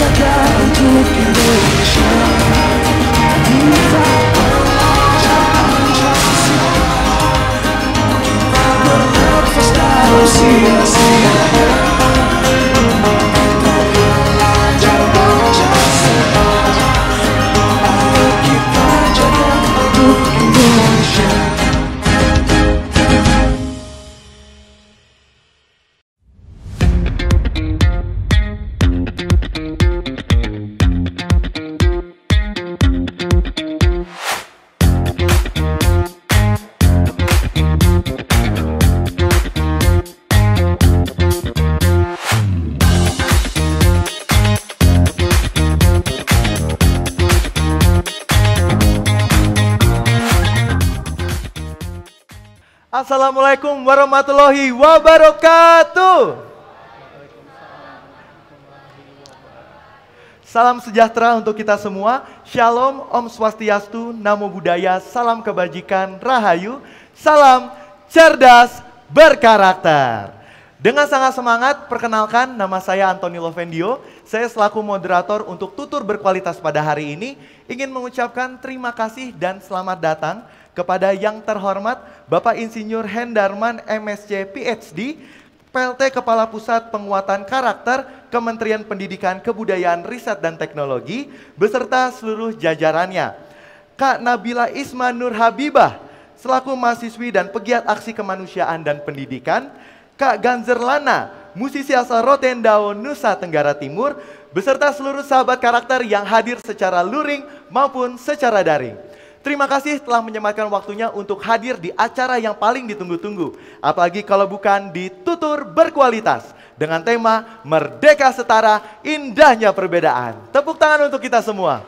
jaga untuk Indonesia. Kita bernafas dalam sia-sia. Kita Pancasila. Ayo kita jaga untuk Indonesia. Assalamualaikum warahmatullahi wabarakatuh. Salam sejahtera untuk kita semua. Shalom, Om Swastiastu, Namo Buddhaya, salam kebajikan, rahayu, salam cerdas berkarakter. Dengan sangat semangat, perkenalkan nama saya Antoni Lovendio. Saya selaku moderator untuk tutur berkualitas pada hari ini ingin mengucapkan terima kasih dan selamat datang kepada yang terhormat Bapak Insinyur Hendarman MSc PhD, PLT Kepala Pusat Penguatan Karakter Kementerian Pendidikan Kebudayaan Riset dan Teknologi beserta seluruh jajarannya. Kak Nabila Isma Nur Habibah selaku mahasiswi dan pegiat aksi kemanusiaan dan pendidikan. Kak Ganzer Lana, musisi asal Rotendao, Nusa Tenggara Timur beserta seluruh sahabat karakter yang hadir secara luring maupun secara daring. Terima kasih telah menyempatkan waktunya untuk hadir di acara yang paling ditunggu-tunggu. Apalagi kalau bukan di tutur berkualitas. Dengan tema Merdeka Setara, Indahnya Perbedaan. Tepuk tangan untuk kita semua.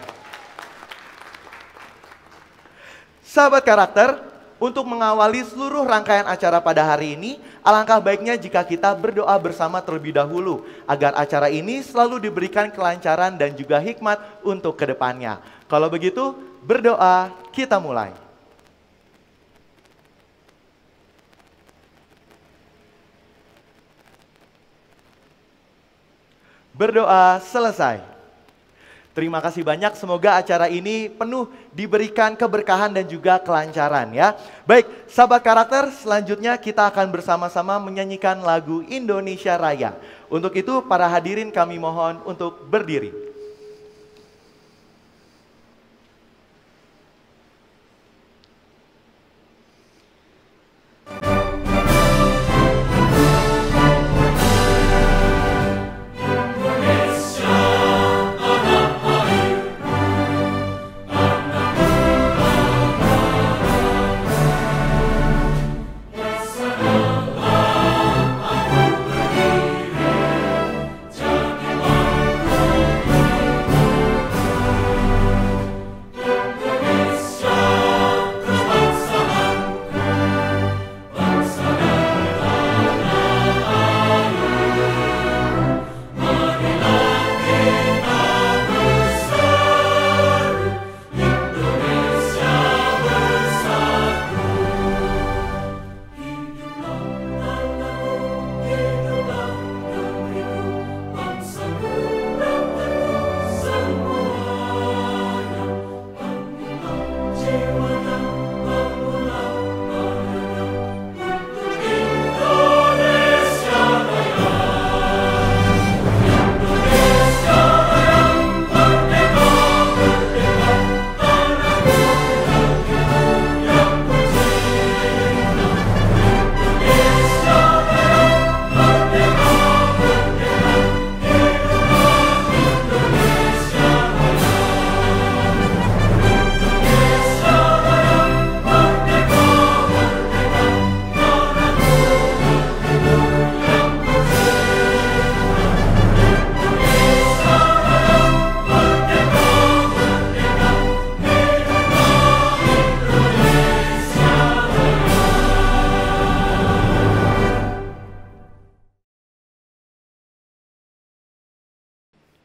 Sahabat karakter, untuk mengawali seluruh rangkaian acara pada hari ini, alangkah baiknya jika kita berdoa bersama terlebih dahulu. Agar acara ini selalu diberikan kelancaran dan juga hikmat untuk kedepannya. Kalau begitu, berdoa, kita mulai. Berdoa selesai. Terima kasih banyak, semoga acara ini penuh diberikan keberkahan dan juga kelancaran ya. Baik, sahabat karakter, selanjutnya kita akan bersama-sama menyanyikan lagu Indonesia Raya. Untuk itu, para hadirin kami mohon untuk berdiri.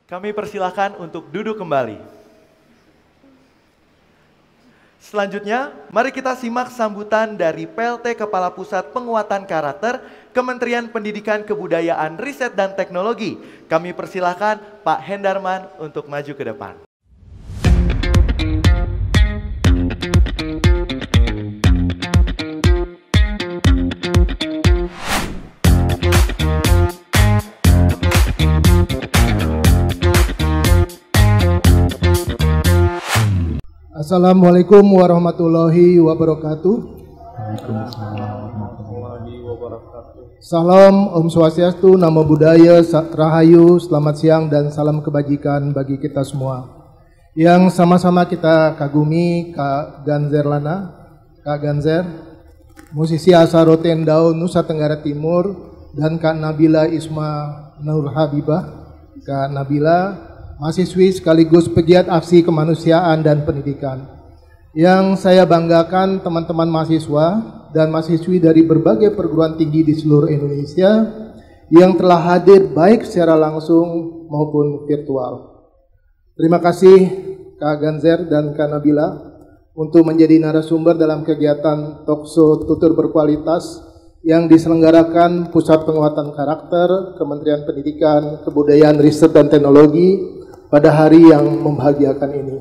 Kami persilahkan untuk duduk kembali. Selanjutnya, mari kita simak sambutan dari PLT Kepala Pusat Penguatan Karakter Kementerian Pendidikan Kebudayaan Riset dan Teknologi. Kami persilahkan Pak Hendarman untuk maju ke depan. Assalamualaikum warahmatullahi wabarakatuh. Salam Om Swastiastu, Namo Buddhaya, Rahayu, selamat siang dan salam kebajikan bagi kita semua. Yang sama-sama kita kagumi Kak Ganzer Lana, Kak Ganzer, musisi asal Rotendao, Nusa Tenggara Timur, dan Kak Nabila Isma Nur Habibah. Kak Nabila mahasiswi sekaligus pegiat aksi kemanusiaan dan pendidikan. Yang saya banggakan teman-teman mahasiswa dan mahasiswi dari berbagai perguruan tinggi di seluruh Indonesia yang telah hadir baik secara langsung maupun virtual. Terima kasih Kak Ganzer dan Kak Nabila untuk menjadi narasumber dalam kegiatan talkshow tutur berkualitas yang diselenggarakan Pusat Penguatan Karakter Kementerian Pendidikan, Kebudayaan, Riset dan Teknologi pada hari yang membahagiakan ini.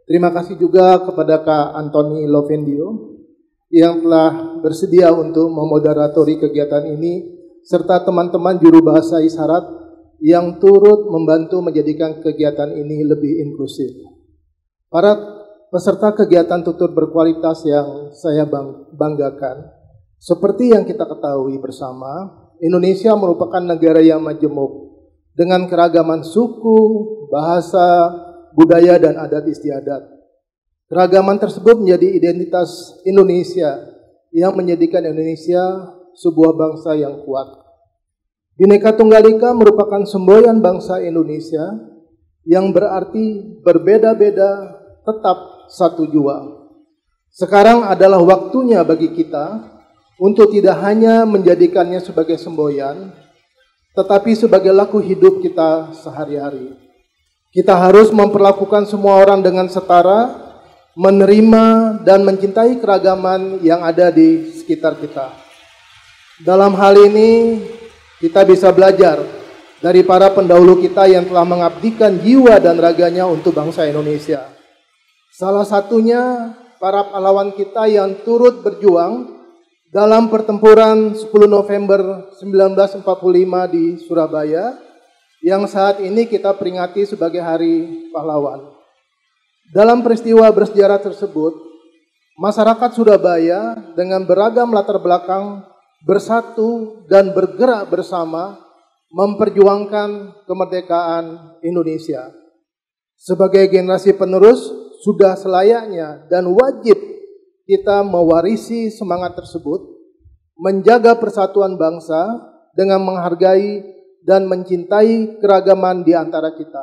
Terima kasih juga kepada Kak Antoni Lovendio yang telah bersedia untuk memoderatori kegiatan ini, serta teman-teman juru bahasa isyarat yang turut membantu menjadikan kegiatan ini lebih inklusif. Para peserta kegiatan tutur berkualitas yang saya banggakan, seperti yang kita ketahui bersama, Indonesia merupakan negara yang majemuk dengan keragaman suku, bahasa, budaya, dan adat istiadat. Keragaman tersebut menjadi identitas Indonesia yang menjadikan Indonesia sebuah bangsa yang kuat. Bhinneka Tunggal Ika merupakan semboyan bangsa Indonesia yang berarti berbeda-beda tetap satu jua. Sekarang adalah waktunya bagi kita untuk tidak hanya menjadikannya sebagai semboyan, tetapi sebagai laku hidup kita sehari-hari. Kita harus memperlakukan semua orang dengan setara, menerima dan mencintai keragaman yang ada di sekitar kita. Dalam hal ini, kita bisa belajar dari para pendahulu kita yang telah mengabdikan jiwa dan raganya untuk bangsa Indonesia. Salah satunya, para pahlawan kita yang turut berjuang dalam pertempuran 10 November 1945 di Surabaya, yang saat ini kita peringati sebagai Hari Pahlawan. Dalam peristiwa bersejarah tersebut, masyarakat Surabaya dengan beragam latar belakang bersatu dan bergerak bersama memperjuangkan kemerdekaan Indonesia. Sebagai generasi penerus, sudah selayaknya dan wajib kita mewarisi semangat tersebut, menjaga persatuan bangsa dengan menghargai dan mencintai keragaman di antara kita.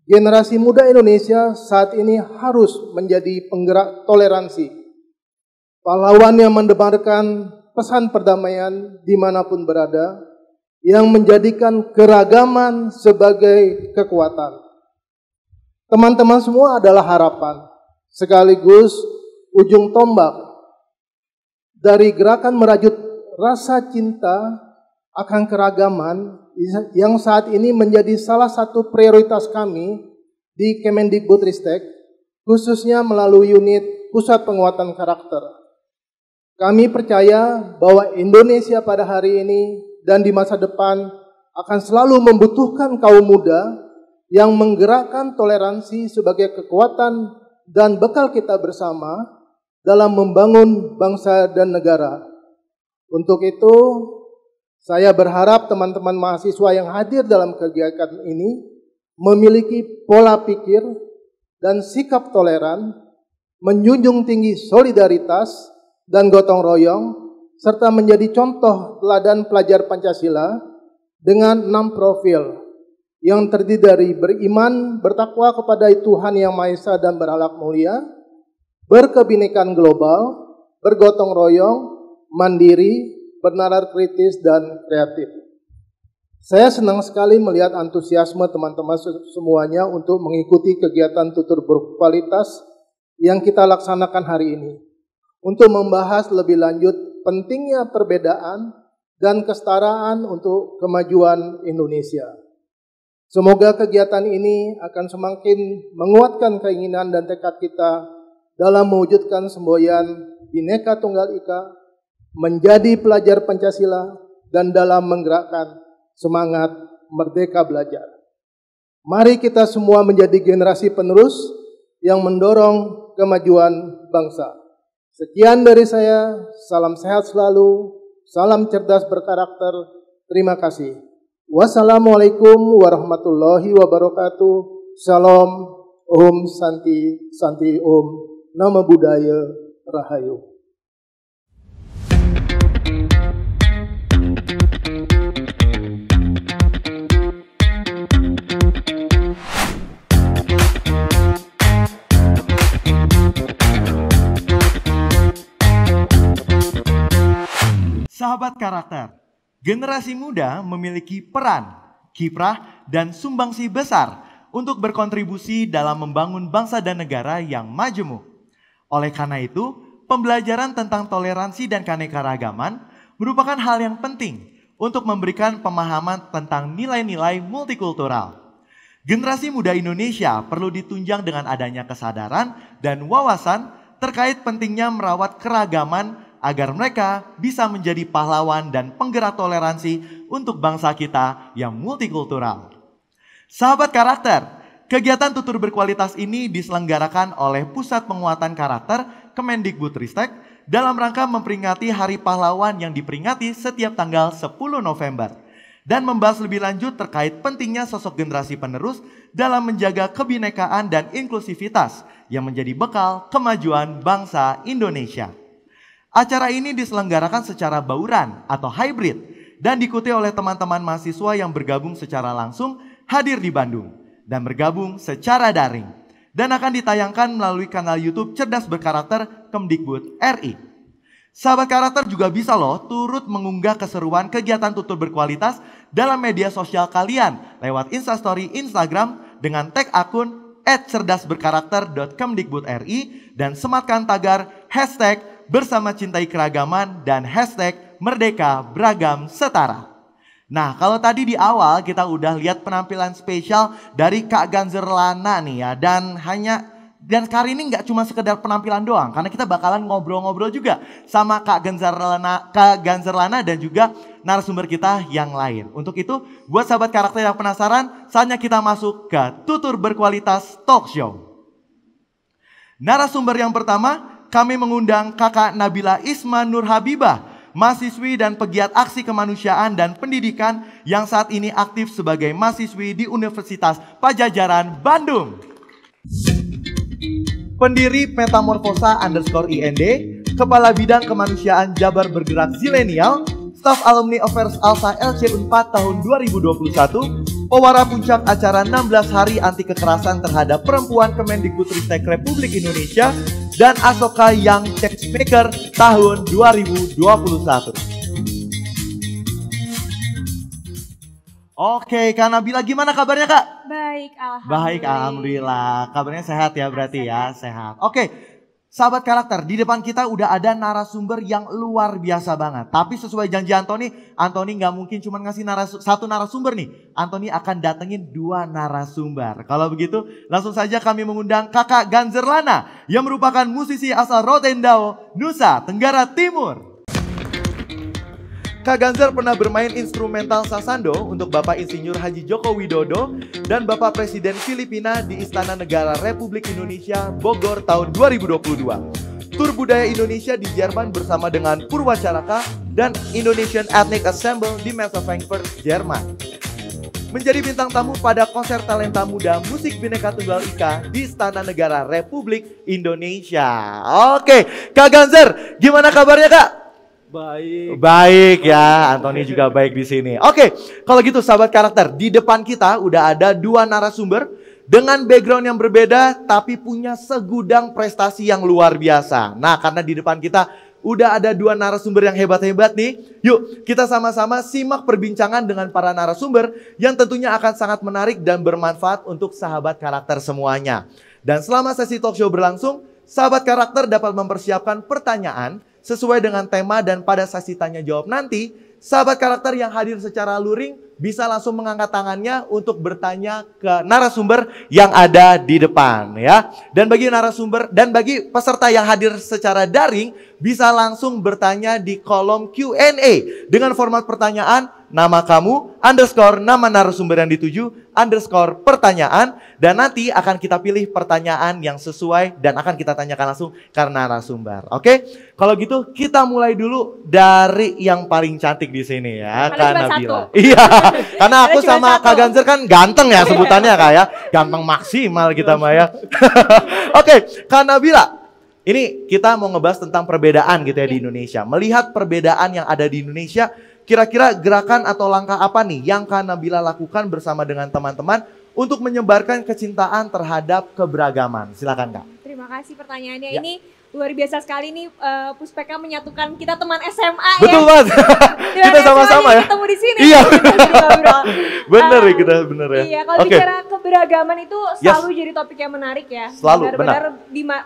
Generasi muda Indonesia saat ini harus menjadi penggerak toleransi, pahlawan yang mendebarkan pesan perdamaian dimanapun berada, yang menjadikan keragaman sebagai kekuatan. Teman-teman semua adalah harapan, sekaligus ujung tombak dari gerakan merajut rasa cinta akan keragaman yang saat ini menjadi salah satu prioritas kami di Kemendikbudristek, khususnya melalui unit Pusat Penguatan Karakter. Kami percaya bahwa Indonesia pada hari ini dan di masa depan akan selalu membutuhkan kaum muda yang menggerakkan toleransi sebagai kekuatan dan bekal kita bersama dalam membangun bangsa dan negara. Untuk itu, saya berharap teman-teman mahasiswa yang hadir dalam kegiatan ini memiliki pola pikir dan sikap toleran, menjunjung tinggi solidaritas dan gotong royong, serta menjadi contoh teladan pelajar Pancasila dengan 6 profil yang terdiri dari beriman, bertakwa kepada Tuhan Yang Maha Esa dan berakhlak mulia, berkebinekaan global, bergotong royong, mandiri, bernalar kritis, dan kreatif. Saya senang sekali melihat antusiasme teman-teman semuanya untuk mengikuti kegiatan tutur berkualitas yang kita laksanakan hari ini untuk membahas lebih lanjut pentingnya perbedaan dan kesetaraan untuk kemajuan Indonesia. Semoga kegiatan ini akan semakin menguatkan keinginan dan tekad kita dalam mewujudkan semboyan Bhinneka Tunggal Ika, menjadi pelajar Pancasila, dan dalam menggerakkan semangat merdeka belajar. Mari kita semua menjadi generasi penerus yang mendorong kemajuan bangsa. Sekian dari saya, salam sehat selalu, salam cerdas berkarakter, terima kasih. Wassalamualaikum warahmatullahi wabarakatuh. Shalom, Om Santi, Santi Om, Namo Buddhaya, Rahayu. Sahabat karakter, generasi muda memiliki peran, kiprah, dan sumbangsi besar untuk berkontribusi dalam membangun bangsa dan negara yang majemuk. Oleh karena itu, pembelajaran tentang toleransi dan keanekaragaman merupakan hal yang penting untuk memberikan pemahaman tentang nilai-nilai multikultural. Generasi muda Indonesia perlu ditunjang dengan adanya kesadaran dan wawasan terkait pentingnya merawat keragaman agar mereka bisa menjadi pahlawan dan penggerak toleransi untuk bangsa kita yang multikultural. Sahabat karakter, kegiatan tutur berkualitas ini diselenggarakan oleh Pusat Penguatan Karakter Kemendikbudristek dalam rangka memperingati Hari Pahlawan yang diperingati setiap tanggal 10 November dan membahas lebih lanjut terkait pentingnya sosok generasi penerus dalam menjaga kebinekaan dan inklusivitas yang menjadi bekal kemajuan bangsa Indonesia. Acara ini diselenggarakan secara bauran atau hybrid dan diikuti oleh teman-teman mahasiswa yang bergabung secara langsung hadir di Bandung dan bergabung secara daring dan akan ditayangkan melalui kanal YouTube Cerdas Berkarakter Kemdikbud RI. Sahabat karakter juga bisa loh turut mengunggah keseruan kegiatan tutur berkualitas dalam media sosial kalian lewat Instastory Instagram dengan tag akun @cerdasberkarakter.kemdikbudri dan sematkan tagar hashtag bersama cintai keragaman dan hashtag merdeka beragam setara. Nah, kalau tadi di awal kita udah lihat penampilan spesial dari Kak Ganzer Lana nih ya, dan kali ini nggak cuma sekedar penampilan doang, karena kita bakalan ngobrol-ngobrol juga sama Kak Ganzer Lana dan juga narasumber kita yang lain. Untuk itu, buat sahabat karakter yang penasaran, saatnya kita masuk ke Tutur Berkualitas Talk Show. Narasumber yang pertama, kami mengundang Kakak Nabila Isma Nur Habibah, mahasiswi dan pegiat aksi kemanusiaan dan pendidikan yang saat ini aktif sebagai mahasiswi di Universitas Padjadjaran, Bandung. Pendiri Metamorfosa_IND, Kepala Bidang Kemanusiaan Jabar Bergerak Zilenial, Staf Alumni Affairs Alsa LC4 tahun 2021, pewara puncak acara 16 Hari Anti Kekerasan Terhadap Perempuan Kemendikbudristek Republik Indonesia, dan Asoka Young Changemaker tahun 2021. Oke, Kak Nabila, gimana kabarnya Kak? Baik, alhamdulillah. Baik, alhamdulillah. Kabarnya sehat ya berarti ya, sehat. Oke, sahabat karakter, di depan kita udah ada narasumber yang luar biasa banget. Tapi sesuai janji Antoni nggak mungkin cuma ngasih satu narasumber nih. Antoni akan datengin 2 narasumber. Kalau begitu, langsung saja kami mengundang Kakak Ganzer Lana yang merupakan musisi asal Rotendao, Nusa Tenggara Timur. Kak Ganzer pernah bermain instrumental sasando untuk Bapak Insinyur Haji Joko Widodo dan Bapak Presiden Filipina di Istana Negara Republik Indonesia, Bogor tahun 2022. Tur budaya Indonesia di Jerman bersama dengan Purwacaraka dan Indonesian Ethnic Ensemble di Messe Frankfurt, Jerman. Menjadi bintang tamu pada konser talenta muda musik Bhinneka Tunggal Ika di Istana Negara Republik Indonesia. Oke, Kak Ganzer, gimana kabarnya Kak? Baik ya, Antoni juga baik di sini. Oke, kalau gitu sahabat karakter, di depan kita udah ada 2 narasumber dengan background yang berbeda tapi punya segudang prestasi yang luar biasa. Nah, karena di depan kita udah ada 2 narasumber yang hebat-hebat nih. Yuk, kita sama-sama simak perbincangan dengan para narasumber yang tentunya akan sangat menarik dan bermanfaat untuk sahabat karakter semuanya. Dan selama sesi talk show berlangsung, sahabat karakter dapat mempersiapkan pertanyaan sesuai dengan tema dan pada sesi tanya jawab nanti, sahabat karakter yang hadir secara luring bisa langsung mengangkat tangannya untuk bertanya ke narasumber yang ada di depan ya. Dan bagi narasumber dan bagi peserta yang hadir secara daring bisa langsung bertanya di kolom Q&A dengan format pertanyaan nama kamu, nama narasumber yang dituju, pertanyaan. Dan nanti akan kita pilih pertanyaan yang sesuai dan akan kita tanyakan langsung ke narasumber. Oke, kalau gitu kita mulai dulu dari yang paling cantik di sini ya, Kak Nabila. Iya, karena aku sama Kak Ganzer kan ganteng ya sebutannya Kak ya. Ganteng maksimal kita mah ya. Oke, Kak Nabila. Ini kita mau ngebahas tentang perbedaan gitu ya di Indonesia. Melihat perbedaan yang ada di Indonesia, kira-kira gerakan atau langkah apa nih yang Kak Nabila lakukan bersama dengan teman-teman untuk menyebarkan kecintaan terhadap keberagaman? Silakan Kak. Terima kasih pertanyaannya. Ya. Ini luar biasa sekali nih, Puspeka menyatukan kita teman SMA. Betul ya. banget. Kita SMA sama-sama ya. Ketemu di sini. Iya. Kita ngobrol. Bener ya kita bener ya. Iya, kalau Oke. bicara keberagaman itu selalu jadi topik yang menarik ya. Selalu, Benar-benar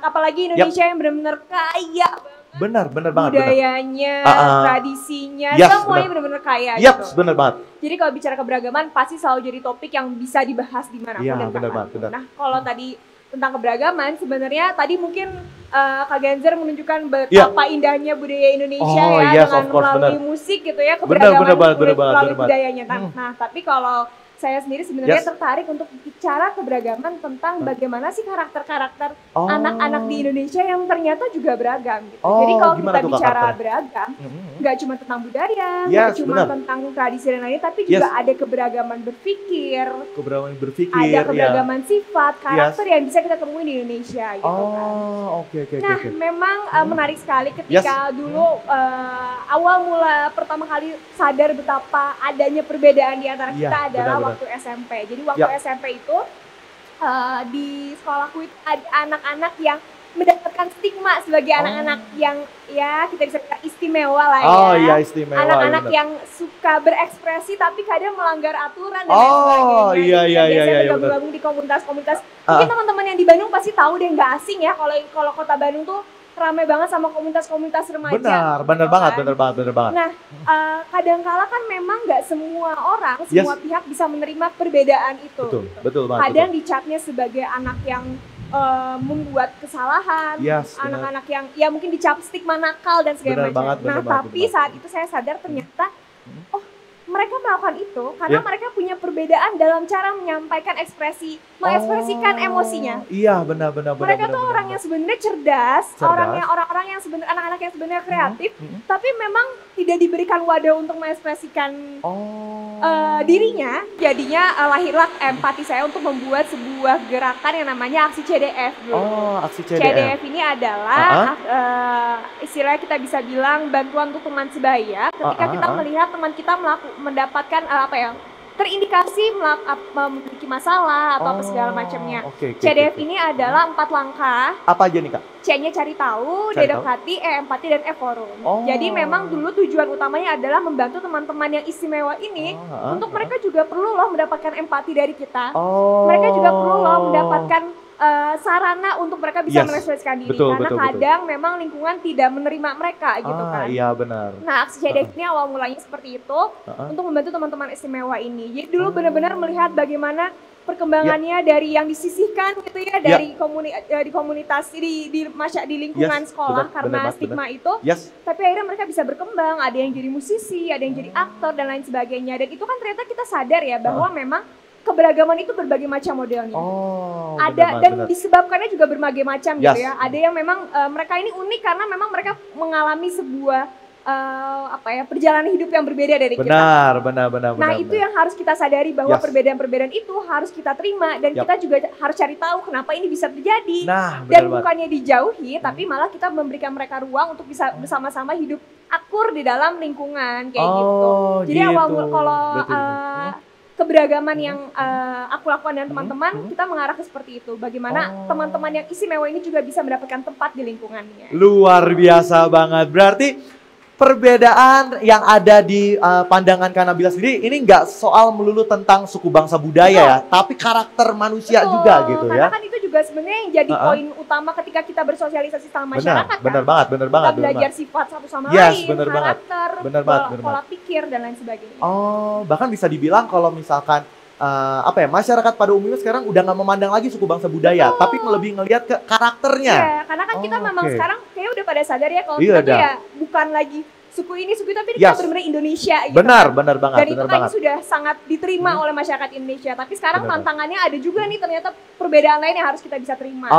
apalagi Indonesia yang benar-benar kaya Benar banget. Benar. budayanya, tradisinya, Yes, semuanya benar-benar kaya Yap, gitu. bener banget. Jadi kalau bicara keberagaman pasti selalu jadi topik yang bisa dibahas dimanapun Iya, dan benar kapanpun. banget, benar. Nah, kalau tadi tentang keberagaman sebenarnya tadi mungkin Kak Ganzer menunjukkan betapa indahnya budaya Indonesia Oh, ya yes, dengan of course, melalui benar. musik gitu ya, keberagaman benar banget, benar banget, melalui benar banget. budayanya. Nah, tapi kalau saya sendiri sebenarnya tertarik untuk bicara keberagaman tentang bagaimana sih karakter-karakter anak-anak di Indonesia yang ternyata juga beragam gitu. Jadi kalau gimana kita tuh, Kak, bicara karakternya? beragam, nggak cuma tentang budaya, Yes, nggak cuma benar. tentang tradisi dan lain-lain, tapi juga ada keberagaman berpikir, Keberagaman berpikir ada ya. keberagaman sifat, karakter yang bisa kita temui di Indonesia gitu kan. Oke. Nah, memang menarik sekali ketika dulu awal mula pertama kali sadar betapa adanya perbedaan di antara kita adalah waktu SMP. Jadi waktu SMP itu di sekolahku itu ada anak-anak yang mendapatkan stigma sebagai anak-anak yang ya kita bisa kata istimewa lah ya. Oh iya, istimewa. Anak-anak bener. yang suka berekspresi tapi kadang melanggar aturan dan Oh, lain sebagainya. iya, Jadi iya, biasanya iya, bergabung-gabung di komunitas-komunitas. Mungkin teman-teman yang di Bandung pasti tahu deh, nggak asing ya kalau kota Bandung tuh ramai banget sama komunitas-komunitas remaja. Benar banget. Nah, kadangkala kan memang nggak semua orang, semua pihak bisa menerima perbedaan itu. Betul banget. Kadang dicapnya sebagai anak yang membuat kesalahan, anak-anak yang ya mungkin dicap stigma nakal dan segala macam. Nah, tapi saat itu saya sadar ternyata, oh mereka melakukan itu karena mereka punya perbedaan dalam cara menyampaikan mengekspresikan emosinya. Iya, benar. Mereka tuh orang yang sebenarnya cerdas, orang-orang yang sebenarnya anak-anak yang sebenarnya kreatif, tapi memang tidak diberikan wadah untuk mengekspresikan dirinya. Jadinya lahirlah empati saya untuk membuat sebuah gerakan yang namanya aksi CDF. Aksi CDF. CDF ini adalah istilahnya kita bisa bilang bantuan untuk teman sebaya ketika kita melihat teman kita mendapatkan terindikasi memiliki masalah atau apa segala macamnya. CDF ini adalah 4 langkah. Apa aja nih Kak? C-nya cari tahu, dedekati, empati, dan forum. Jadi memang dulu tujuan utamanya adalah membantu teman-teman yang istimewa ini untuk mereka juga perlu loh mendapatkan empati dari kita. Mereka juga perlu loh mendapatkan sarana untuk mereka bisa mengekspresikan diri. Karena kadang memang lingkungan tidak menerima mereka gitu kan. Iya benar. Nah, aksi CDF ini awal mulanya seperti itu untuk membantu teman-teman istimewa ini. Jadi dulu benar-benar melihat bagaimana perkembangannya dari yang disisihkan gitu ya dari komunitas di lingkungan sekolah karena stigma itu. Tapi akhirnya mereka bisa berkembang, ada yang jadi musisi, ada yang jadi aktor dan lain sebagainya. Dan itu kan ternyata kita sadar ya bahwa memang keberagaman itu berbagai macam modelnya. Dan disebabkannya juga berbagai macam gitu ya. Ada yang memang mereka ini unik karena memang mereka mengalami sebuah perjalanan hidup yang berbeda dari kita. Benar. Nah, itu yang harus kita sadari bahwa perbedaan-perbedaan itu harus kita terima dan kita juga harus cari tahu kenapa ini bisa terjadi. Dan bukannya dijauhi, tapi malah kita memberikan mereka ruang untuk bisa bersama-sama hidup akur di dalam lingkungan kayak gitu. Jadi kalau keberagaman yang aku lakukan dengan teman-teman, kita mengarah ke seperti itu. Bagaimana teman-teman yang istimewa ini juga bisa mendapatkan tempat di lingkungannya. Luar biasa banget. Berarti perbedaan yang ada di pandangan Kak Nabila sendiri ini nggak soal melulu tentang suku bangsa budaya ya, tapi karakter manusia juga gitu karena ya. kan itu juga sebenarnya yang jadi poin utama ketika kita bersosialisasi sama masyarakat. Benar kan? benar banget. Kita belajar sifat satu sama Yes, lain, benar banget. karakter, Benar banget, benar pola pikir dan lain sebagainya. Oh, bahkan bisa dibilang kalau misalkan masyarakat pada umumnya sekarang udah nggak memandang lagi suku bangsa budaya, tapi lebih ngelihat ke karakternya. Iya, karena kan kita memang sekarang kayak udah pada sadar ya kalau kita tuh ya bukan lagi suku ini, suku itu, tapi kita benar-benar Indonesia gitu. Benar banget. Dan itu kan sudah sangat diterima oleh masyarakat Indonesia. Tapi sekarang tantangannya ada juga nih, ternyata perbedaan lain yang harus kita bisa terima.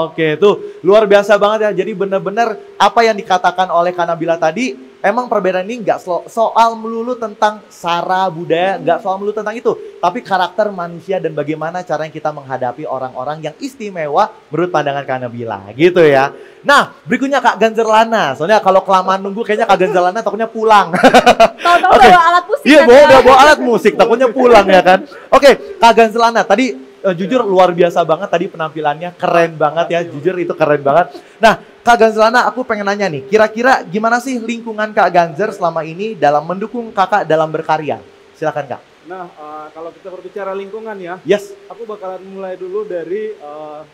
Oke. Tuh luar biasa banget ya. Jadi benar-benar apa yang dikatakan oleh Kak Nabila tadi, emang perbedaan ini nggak soal melulu tentang sara budaya, nggak soal melulu tentang itu, tapi karakter manusia dan bagaimana caranya kita menghadapi orang-orang yang istimewa menurut pandangan Kak Nabila, gitu ya. Nah, berikutnya Kak Ganzerlana. Soalnya kalau kelamaan nunggu kayaknya Kak Ganzerlana takutnya pulang. Tahu-tahu bawa alat musik. Iya, bawa alat musik, takutnya pulang ya kan. Oke, Kak Ganzerlana tadi jujur luar biasa banget tadi penampilannya, keren banget ya, jujur itu keren banget. Nah, Kak Ganzerlana, aku pengen nanya nih, kira-kira gimana sih lingkungan Kak Ganzer selama ini dalam mendukung Kakak dalam berkarya? Silakan Kak. Nah, kalau kita berbicara lingkungan ya, Yes. aku bakalan mulai dulu dari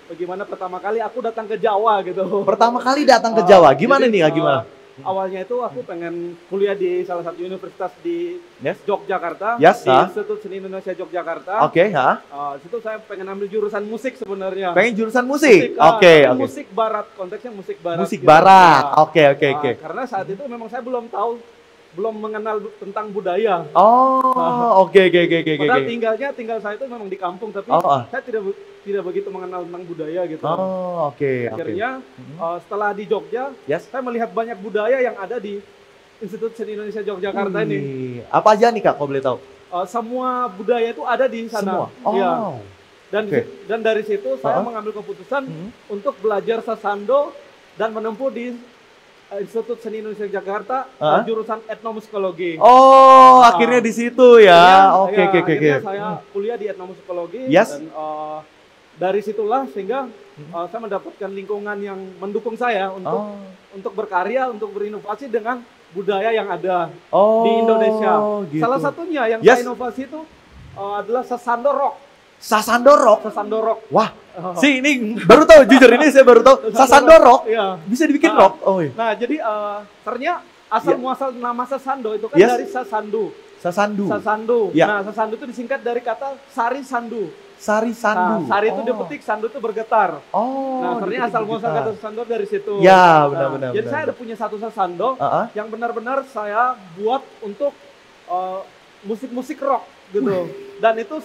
bagaimana pertama kali aku datang ke Jawa gitu. Pertama kali datang ke Jawa, gimana nih Kak, gimana? Awalnya itu aku pengen kuliah di salah satu universitas di Yogyakarta, Yes, di Institut Seni Indonesia Yogyakarta. Oke, Situ saya pengen ambil jurusan musik sebenarnya. pengen jurusan musik? Oke. Oke. Musik barat, konteksnya musik barat. Musik gitu. barat, Nah, oke. Karena saat itu memang saya belum mengenal tentang budaya. Oh, oke. Padahal tinggal saya itu memang di kampung, tapi saya tidak begitu mengenal tentang budaya gitu. Oh, oke. Akhirnya setelah di Jogja, saya melihat banyak budaya yang ada di Institut Seni Indonesia Yogyakarta ini. Apa aja nih Kak, kalau boleh tahu? Semua budaya itu ada di sana. Semua? Oh. Iya. Dan dari situ saya mengambil keputusan untuk belajar sasando dan menempuh di Institut Seni Indonesia Jakarta jurusan etnomusikologi. Oh, akhirnya di situ ya. Oke. Akhirnya saya kuliah di etnomusikologi dan dari situlah sehingga saya mendapatkan lingkungan yang mendukung saya untuk berkarya, untuk berinovasi dengan budaya yang ada di Indonesia. Gitu. Salah satunya yang saya inovasi itu adalah sasando rock. Sasando rock. Wah, ini baru tahu, jujur ini saya baru tahu. Sasando rock bisa dibikin rock. Nah, jadi ternyata asal muasal nama sasando itu kan dari sasandu. Sasandu. Nah, sasandu itu disingkat dari kata sari sandu. Sari sandu. Nah, sari itu dipetik, sandu itu bergetar. Nah, ternyata asal muasal kata sasando dari situ. Ya, benar. Jadi saya ada punya satu sasando yang benar-benar saya buat untuk musik-musik rock gitu. Dan itu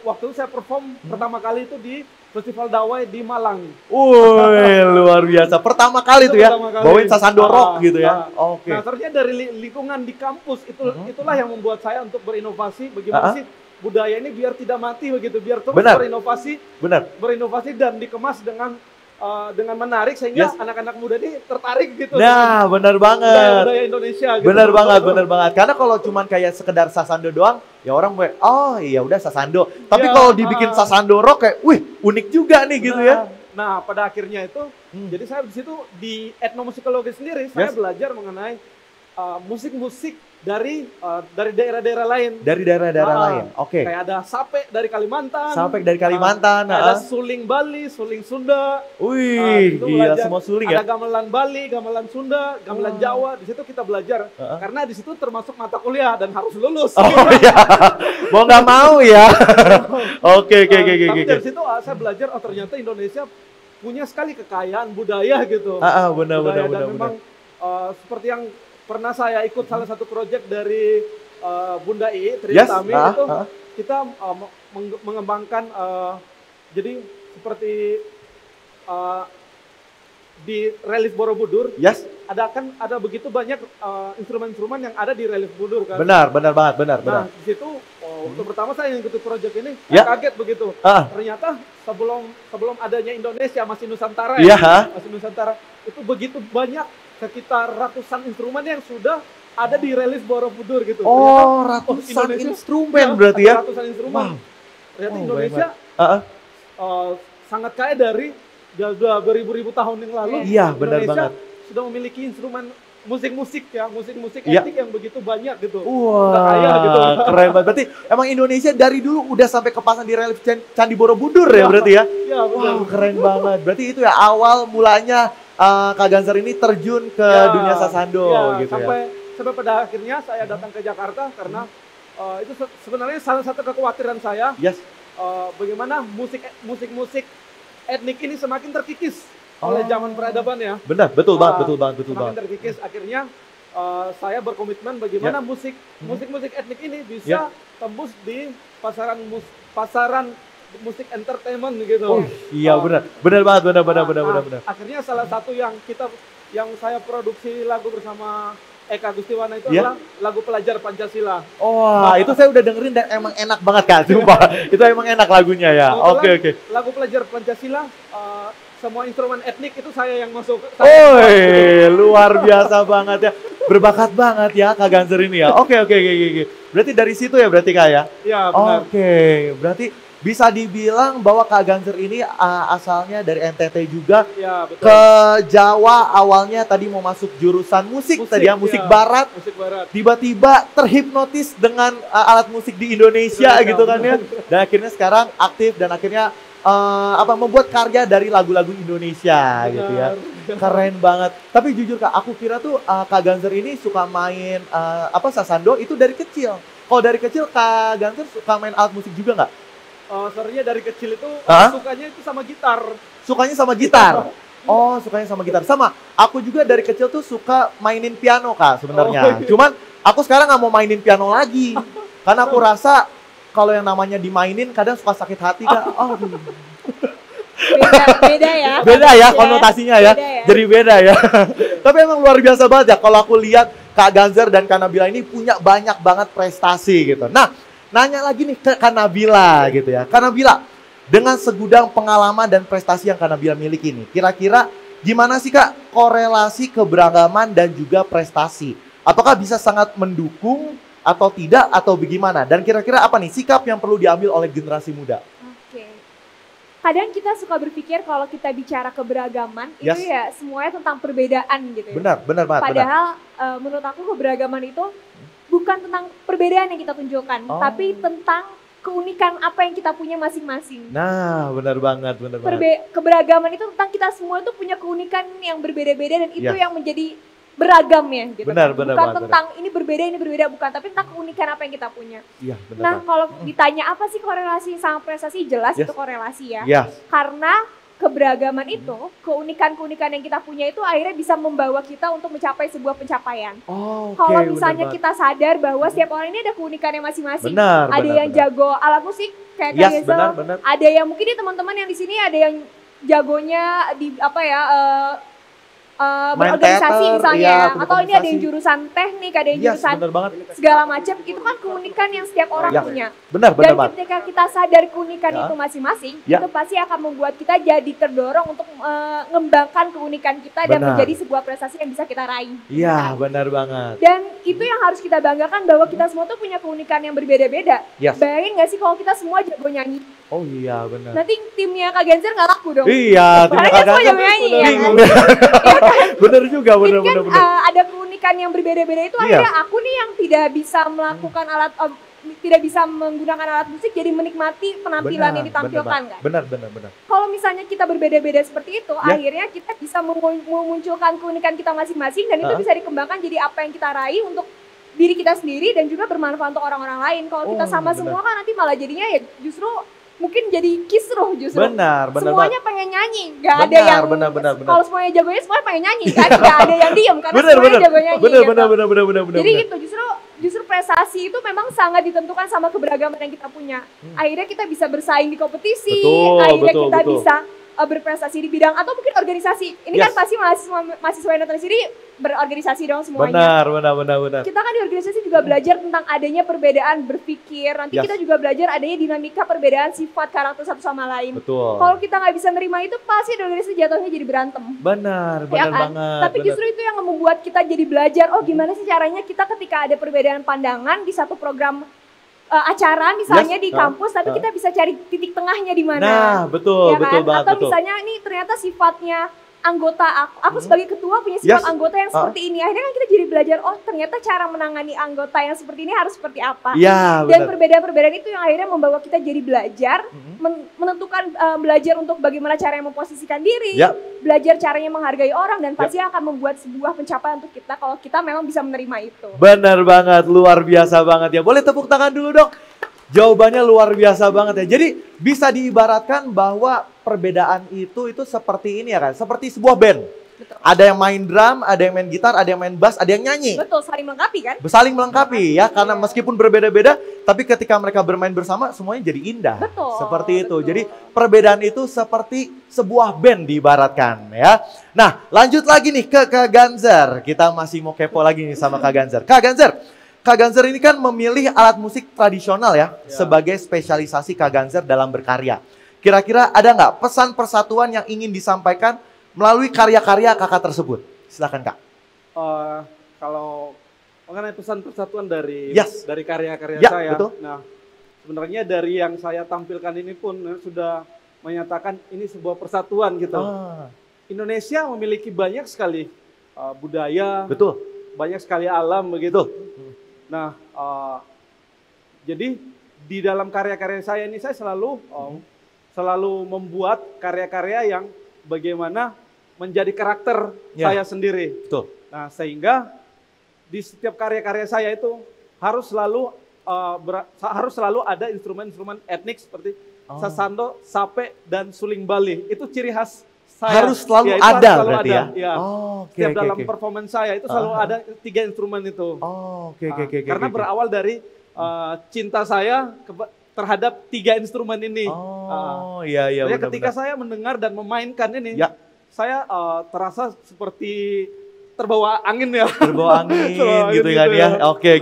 waktu itu saya perform pertama kali itu di Festival Dawai di Malang. Luar biasa. Pertama kali tuh ya, bawain sasando rock gitu ya. Oke. Nah, ternyata dari lingkungan di kampus itulah yang membuat saya untuk berinovasi bagaimana sih budaya ini biar tidak mati begitu, biar terus berinovasi dan dikemas dengan menarik sehingga anak-anak muda ini tertarik gitu. Nah, benar banget. Budaya Indonesia gitu. Benar banget. Karena kalau cuman kayak sekedar sasando doang, ya orang iya udah sasando. Tapi kalau dibikin sasando rock kayak, wih, unik juga nih gitu ya. Nah, pada akhirnya itu, jadi saya di situ di etnomusikologi sendiri saya belajar mengenai musik-musik dari daerah-daerah lain. Dari daerah-daerah lain. Oke. Kayak ada sape dari Kalimantan. Ada suling Bali, suling Sunda. Wih, gila semua suling ya. Ada gamelan Bali, gamelan Sunda, gamelan Jawa. Di situ kita belajar. Karena di situ termasuk mata kuliah dan harus lulus. Iya. Mau nggak mau ya. Oke. Tapi dari situ saya belajar ternyata Indonesia punya sekali kekayaan budaya gitu. Benar. Dan memang seperti yang pernah saya ikut salah satu proyek dari Bunda Tri Utami itu kita mengembangkan jadi seperti di Relief Borobudur ada begitu banyak instrumen-instrumen yang ada di Relief Borobudur kan. Benar. Nah, di situ waktu pertama saya ikut proyek ini kaget begitu. Ternyata sebelum adanya Indonesia masih Nusantara masih Nusantara itu begitu banyak sekitar ratusan instrumen yang sudah ada di Relief Borobudur gitu. Ratusan instrumen berarti ya? Ratusan instrumen. Ternyata Indonesia sangat kaya dari udah beribu-ribu tahun yang lalu. Iya, benar Indonesia banget. sudah memiliki instrumen musik-musik etnik yang begitu banyak gitu. Wah, gitu. Keren banget. Berarti emang Indonesia dari dulu udah sampai kepasang di relief Candi Borobudur ya berarti ya? Iya, betul. Wow, keren banget. Berarti itu ya awal mulanya Kak Ganzer ini terjun ke dunia sasando gitu sampai pada akhirnya saya datang ke Jakarta karena itu sebenarnya salah satu kekhawatiran saya. Bagaimana musik etnik ini semakin terkikis oleh zaman peradaban ya. Benar, betul banget. Semakin terkikis. Akhirnya saya berkomitmen bagaimana musik etnik ini bisa tembus di pasaran musik entertainment gitu. Iya benar banget. Akhirnya salah satu yang saya produksi lagu bersama Eka Gustiwana itu adalah lagu Pelajar Pancasila. Itu saya udah dengerin dan emang enak banget Kak, sumpah. Itu emang enak lagunya ya. Oke. Lagu Pelajar Pancasila, semua instrumen etnik itu saya yang masuk. Luar biasa banget ya. Berbakat banget ya Kak Ganzer ini ya. Oke. Berarti dari situ ya berarti Kak ya? Iya benar. Oke, berarti bisa dibilang bahwa Kak Ganzer ini asalnya dari NTT juga, ke Jawa awalnya tadi mau masuk jurusan musik musik barat, tiba-tiba terhipnotis dengan alat musik di Indonesia gitu kan ya, dan akhirnya sekarang aktif dan akhirnya membuat karya dari lagu-lagu Indonesia gitu ya. Keren banget. Tapi jujur Kak, aku kira tuh Kak Ganzer ini suka main sasando itu dari kecil. Kalau dari kecil Kak Ganzer suka main alat musik juga nggak? Sebenarnya dari kecil itu sukanya itu sama gitar. Sukanya sama gitar? Sukanya sama gitar. Sama, aku juga dari kecil tuh suka mainin piano Kak sebenarnya. Cuman aku sekarang nggak mau mainin piano lagi. Karena aku rasa kalau yang namanya dimainin kadang suka sakit hati Kak. Beda ya konotasinya ya. Jadi beda ya. Tapi emang luar biasa banget ya kalau aku lihat Kak Ganzer dan Kak Nabila ini punya banyak banget prestasi gitu. Nah, nanya lagi nih ke Kak Nabila gitu ya. Kak Nabila, dengan segudang pengalaman dan prestasi yang Kak Nabila miliki nih, kira-kira gimana sih Kak korelasi keberagaman dan juga prestasi? Apakah bisa sangat mendukung atau tidak atau bagaimana? Dan kira-kira apa nih sikap yang perlu diambil oleh generasi muda? Kadang kita suka berpikir kalau kita bicara keberagaman itu ya semuanya tentang perbedaan gitu ya. Benar banget. Padahal menurut aku keberagaman itu bukan tentang perbedaan yang kita tunjukkan, tapi tentang keunikan apa yang kita punya masing-masing. Nah, benar banget. Keberagaman itu tentang kita semua tuh punya keunikan yang berbeda-beda dan itu yang menjadi beragam ya gitu. Bukan tentang ini berbeda, bukan, tapi tentang keunikan apa yang kita punya. Nah, kalau ditanya apa sih korelasi sama prestasi, jelas itu korelasi ya. Karena keberagaman itu, keunikan-keunikan yang kita punya itu akhirnya bisa membawa kita untuk mencapai sebuah pencapaian. Kalau misalnya kita sadar bahwa setiap orang ini ada keunikannya masing-masing. Ada yang jago alat musik kayak Kak Gezel, ada yang mungkin teman-teman yang di sini ada yang jagonya di berorganisasi misalnya, atau ini ada yang jurusan teknik, ada yang jurusan segala macam, itu kan keunikan yang setiap orang punya. Dan ketika kita sadar keunikan itu masing-masing, itu pasti akan membuat kita jadi terdorong untuk mengembangkan keunikan kita dan menjadi sebuah prestasi yang bisa kita raih. Iya, benar banget. Dan itu yang harus kita banggakan bahwa kita semua tuh punya keunikan yang berbeda-beda. Bayangin gak sih kalau kita semua jago nyanyi? Oh iya, benar. Nanti timnya Kak Ganzer nggak laku dong. Iya, timnya Kak Ganzer jago nyanyi ya. Bener juga, bener. Ada keunikan yang berbeda-beda itu akhirnya aku nih yang tidak bisa melakukan tidak bisa menggunakan alat musik jadi menikmati penampilan yang ditampilkan kan. Benar. Kalau misalnya kita berbeda-beda seperti itu, akhirnya kita bisa memunculkan keunikan kita masing-masing dan itu bisa dikembangkan jadi apa yang kita raih untuk diri kita sendiri dan juga bermanfaat untuk orang-orang lain. Kalau kita sama semua kan nanti malah jadinya ya justru mungkin jadi kisruh justru. Benar. Semuanya pengen nyanyi, nggak ada yang. Benar. Kalau semuanya jagonya, semuanya pengen nyanyi kan, nggak ada yang diem karena semuanya jago nyanyi. Benar. Jadi gitu, justru prestasi itu memang sangat ditentukan sama keberagaman yang kita punya. Akhirnya kita bisa bersaing di kompetisi, akhirnya kita bisa berprestasi di bidang atau mungkin organisasi. Ini kan pasti mahasiswa yang datang sini berorganisasi dong semuanya. Benar. Kita kan di organisasi juga belajar tentang adanya perbedaan berpikir. Nanti kita juga belajar adanya dinamika perbedaan sifat karakter satu sama lain. Kalau kita nggak bisa nerima itu pasti di organisasi jatuhnya jadi berantem. Benar kan? banget. Tapi justru itu yang membuat kita jadi belajar. Oh gimana sih caranya kita ketika ada perbedaan pandangan di satu program acara misalnya di kampus, tapi kita bisa cari titik tengahnya di mana. Nah, betul kan? banget. Atau misalnya ini ternyata sifatnya anggota aku sebagai ketua punya sifat anggota yang seperti ini. Akhirnya kan kita jadi belajar, oh ternyata cara menangani anggota yang seperti ini harus seperti apa. Ya, dan perbedaan-perbedaan itu yang akhirnya membawa kita jadi belajar, menentukan belajar untuk bagaimana caranya memposisikan diri, belajar caranya menghargai orang, dan pasti akan membuat sebuah pencapaian untuk kita kalau kita memang bisa menerima itu. Benar banget, luar biasa banget ya. Boleh tepuk tangan dulu dong. Jawabannya luar biasa banget ya. Jadi bisa diibaratkan bahwa perbedaan itu seperti ini ya kan, seperti sebuah band. Betul. Ada yang main drum, ada yang main gitar, ada yang main bass, ada yang nyanyi. Betul, saling melengkapi kan? Saling melengkapi ya, karena meskipun berbeda-beda, tapi ketika mereka bermain bersama semuanya jadi indah. Betul. Seperti itu. Jadi perbedaan itu seperti sebuah band diibaratkan ya. Nah, lanjut lagi nih ke Kak Ganzer. Kita masih mau kepo lagi nih sama Kak Ganzer. Kak Ganzer ini kan memilih alat musik tradisional ya, sebagai spesialisasi Kak Ganzer dalam berkarya. Kira-kira ada nggak pesan persatuan yang ingin disampaikan melalui karya-karya kakak tersebut? Silakan Kak. Kalau mengenai pesan persatuan dari karya-karya saya, betul. Nah sebenarnya dari yang saya tampilkan ini pun sudah menyatakan ini sebuah persatuan gitu. Indonesia memiliki banyak sekali budaya, betul, banyak sekali alam begitu. Nah, jadi di dalam karya-karya saya ini saya selalu membuat karya-karya yang bagaimana menjadi karakter saya sendiri. Betul. Nah, sehingga di setiap karya-karya saya itu harus selalu ada instrumen-instrumen etnik seperti sasando, sape, dan suling Bali. Itu ciri khas saya. Harus selalu ada berarti ya? Setiap dalam performance saya itu selalu ada 3 instrumen itu. Karena berawal dari cinta saya terhadap 3 instrumen ini. Iya. Ketika saya mendengar dan memainkan ini, saya terasa seperti terbawa angin ya. Terbawa angin gitu kan ya. Oke.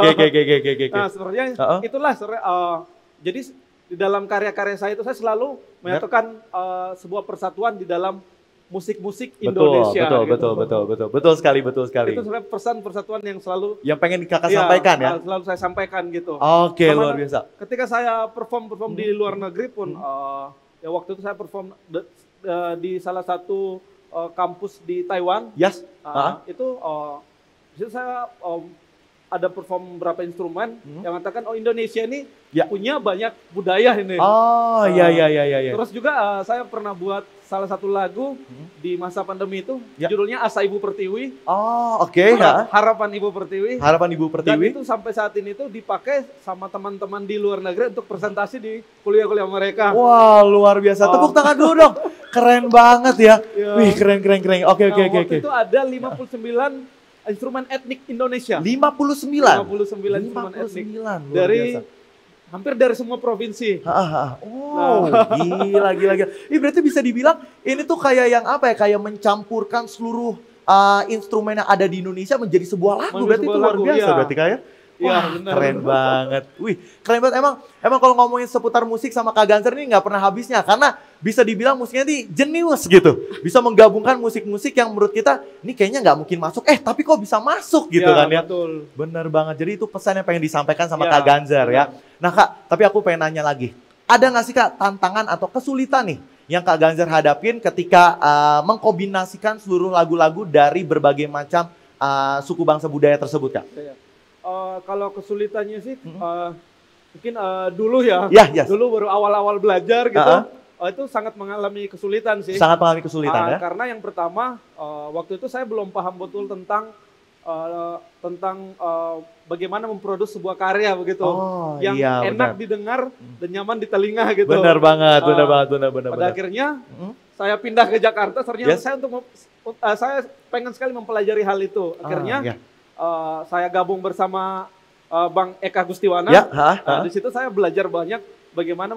Nah sebenarnya itulah jadi di dalam karya-karya saya itu saya selalu menyatukan sebuah persatuan di dalam musik-musik Indonesia. Betul sekali. Itu sebenarnya pesan persatuan yang selalu yang pengen kakak sampaikan ya. Selalu saya sampaikan gitu. Oke, luar biasa. Ketika saya perform di luar negeri pun, ya waktu itu saya perform di salah satu kampus di Taiwan. Itu di situ saya ada perform beberapa instrumen yang mengatakan Indonesia ini punya banyak budaya ini. Iya. Terus juga saya pernah buat salah satu lagu di masa pandemi itu, judulnya Asa Ibu Pertiwi. Harapan Ibu Pertiwi. Dan itu sampai saat ini tuh dipakai sama teman-teman di luar negeri untuk presentasi di kuliah-kuliah mereka. Wah, luar biasa. Tepuk tangan dulu dong. Keren banget ya. Wih, keren. Oke. Waktu itu ada 59 instrumen etnik Indonesia. 59 instrumen etnik dari hampir dari semua provinsi. Gila. Ini berarti bisa dibilang ini tuh kayak yang apa ya? Kayak mencampurkan seluruh instrumen yang ada di Indonesia menjadi sebuah lagu. Berarti itu luar biasa berarti kayak. Wah, keren banget. Wih, keren banget. Emang kalau ngomongin seputar musik sama Kak Ganzer ini nggak pernah habisnya. Karena bisa dibilang musiknya ini jenius gitu. Bisa menggabungkan musik-musik yang menurut kita, ini kayaknya nggak mungkin masuk. Tapi kok bisa masuk gitu kan ya. Betul. Bener banget. Jadi itu pesan yang pengen disampaikan sama Kak Ganzer ya. Nah Kak, tapi aku pengen nanya lagi. Ada nggak sih Kak tantangan atau kesulitan nih yang Kak Ganzer hadapin ketika mengkombinasikan seluruh lagu-lagu dari berbagai macam suku bangsa budaya tersebut Kak? Kalau kesulitannya sih mungkin dulu dulu baru awal-awal belajar gitu, itu sangat mengalami kesulitan sih. Sangat mengalami kesulitan ya? Karena yang pertama waktu itu saya belum paham betul tentang bagaimana memproduksi sebuah karya begitu, yang enak didengar dan nyaman di telinga gitu. Benar banget. Pada akhirnya saya pindah ke Jakarta, ternyata saya pengen sekali mempelajari hal itu. Akhirnya saya gabung bersama Bang Eka Gustiwana. Di situ saya belajar banyak bagaimana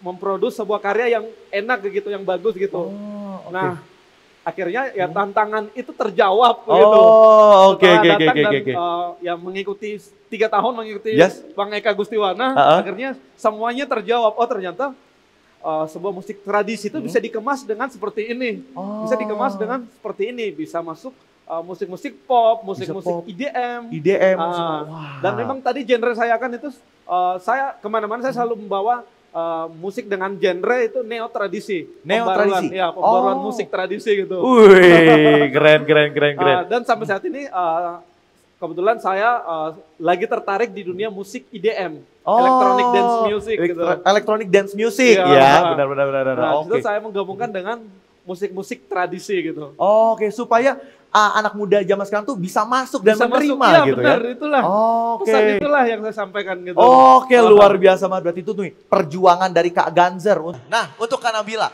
memproduksi sebuah karya yang enak gitu, yang bagus gitu. Nah, akhirnya ya tantangan itu terjawab gitu. Ya mengikuti 3 tahun mengikuti Bang Eka Gustiwana, akhirnya semuanya terjawab. Oh, ternyata sebuah musik tradisi itu bisa dikemas dengan seperti ini. Bisa dikemas dengan seperti ini, bisa masuk musik-musik pop, musik-musik EDM. Dan memang tadi genre saya kan itu, saya kemana-mana saya selalu membawa musik dengan genre itu neo tradisi. Neo tradisi? Ya, pembaruan musik tradisi gitu. Wih, keren. Dan sampai saat ini kebetulan saya lagi tertarik di dunia musik IDM. Electronic Dance Music gitu. Electronic Dance Music, ya benar. Nah, itu saya menggabungkan dengan musik-musik tradisi gitu. Oke, supaya anak muda zaman sekarang tuh bisa masuk dan menerima ya, gitu benar, ya. Itulah. Pesan itulah yang saya sampaikan gitu. Oke, luar biasa banget. Berarti itu tuh perjuangan dari Kak Ganzer. Nah, untuk Kak Nabila,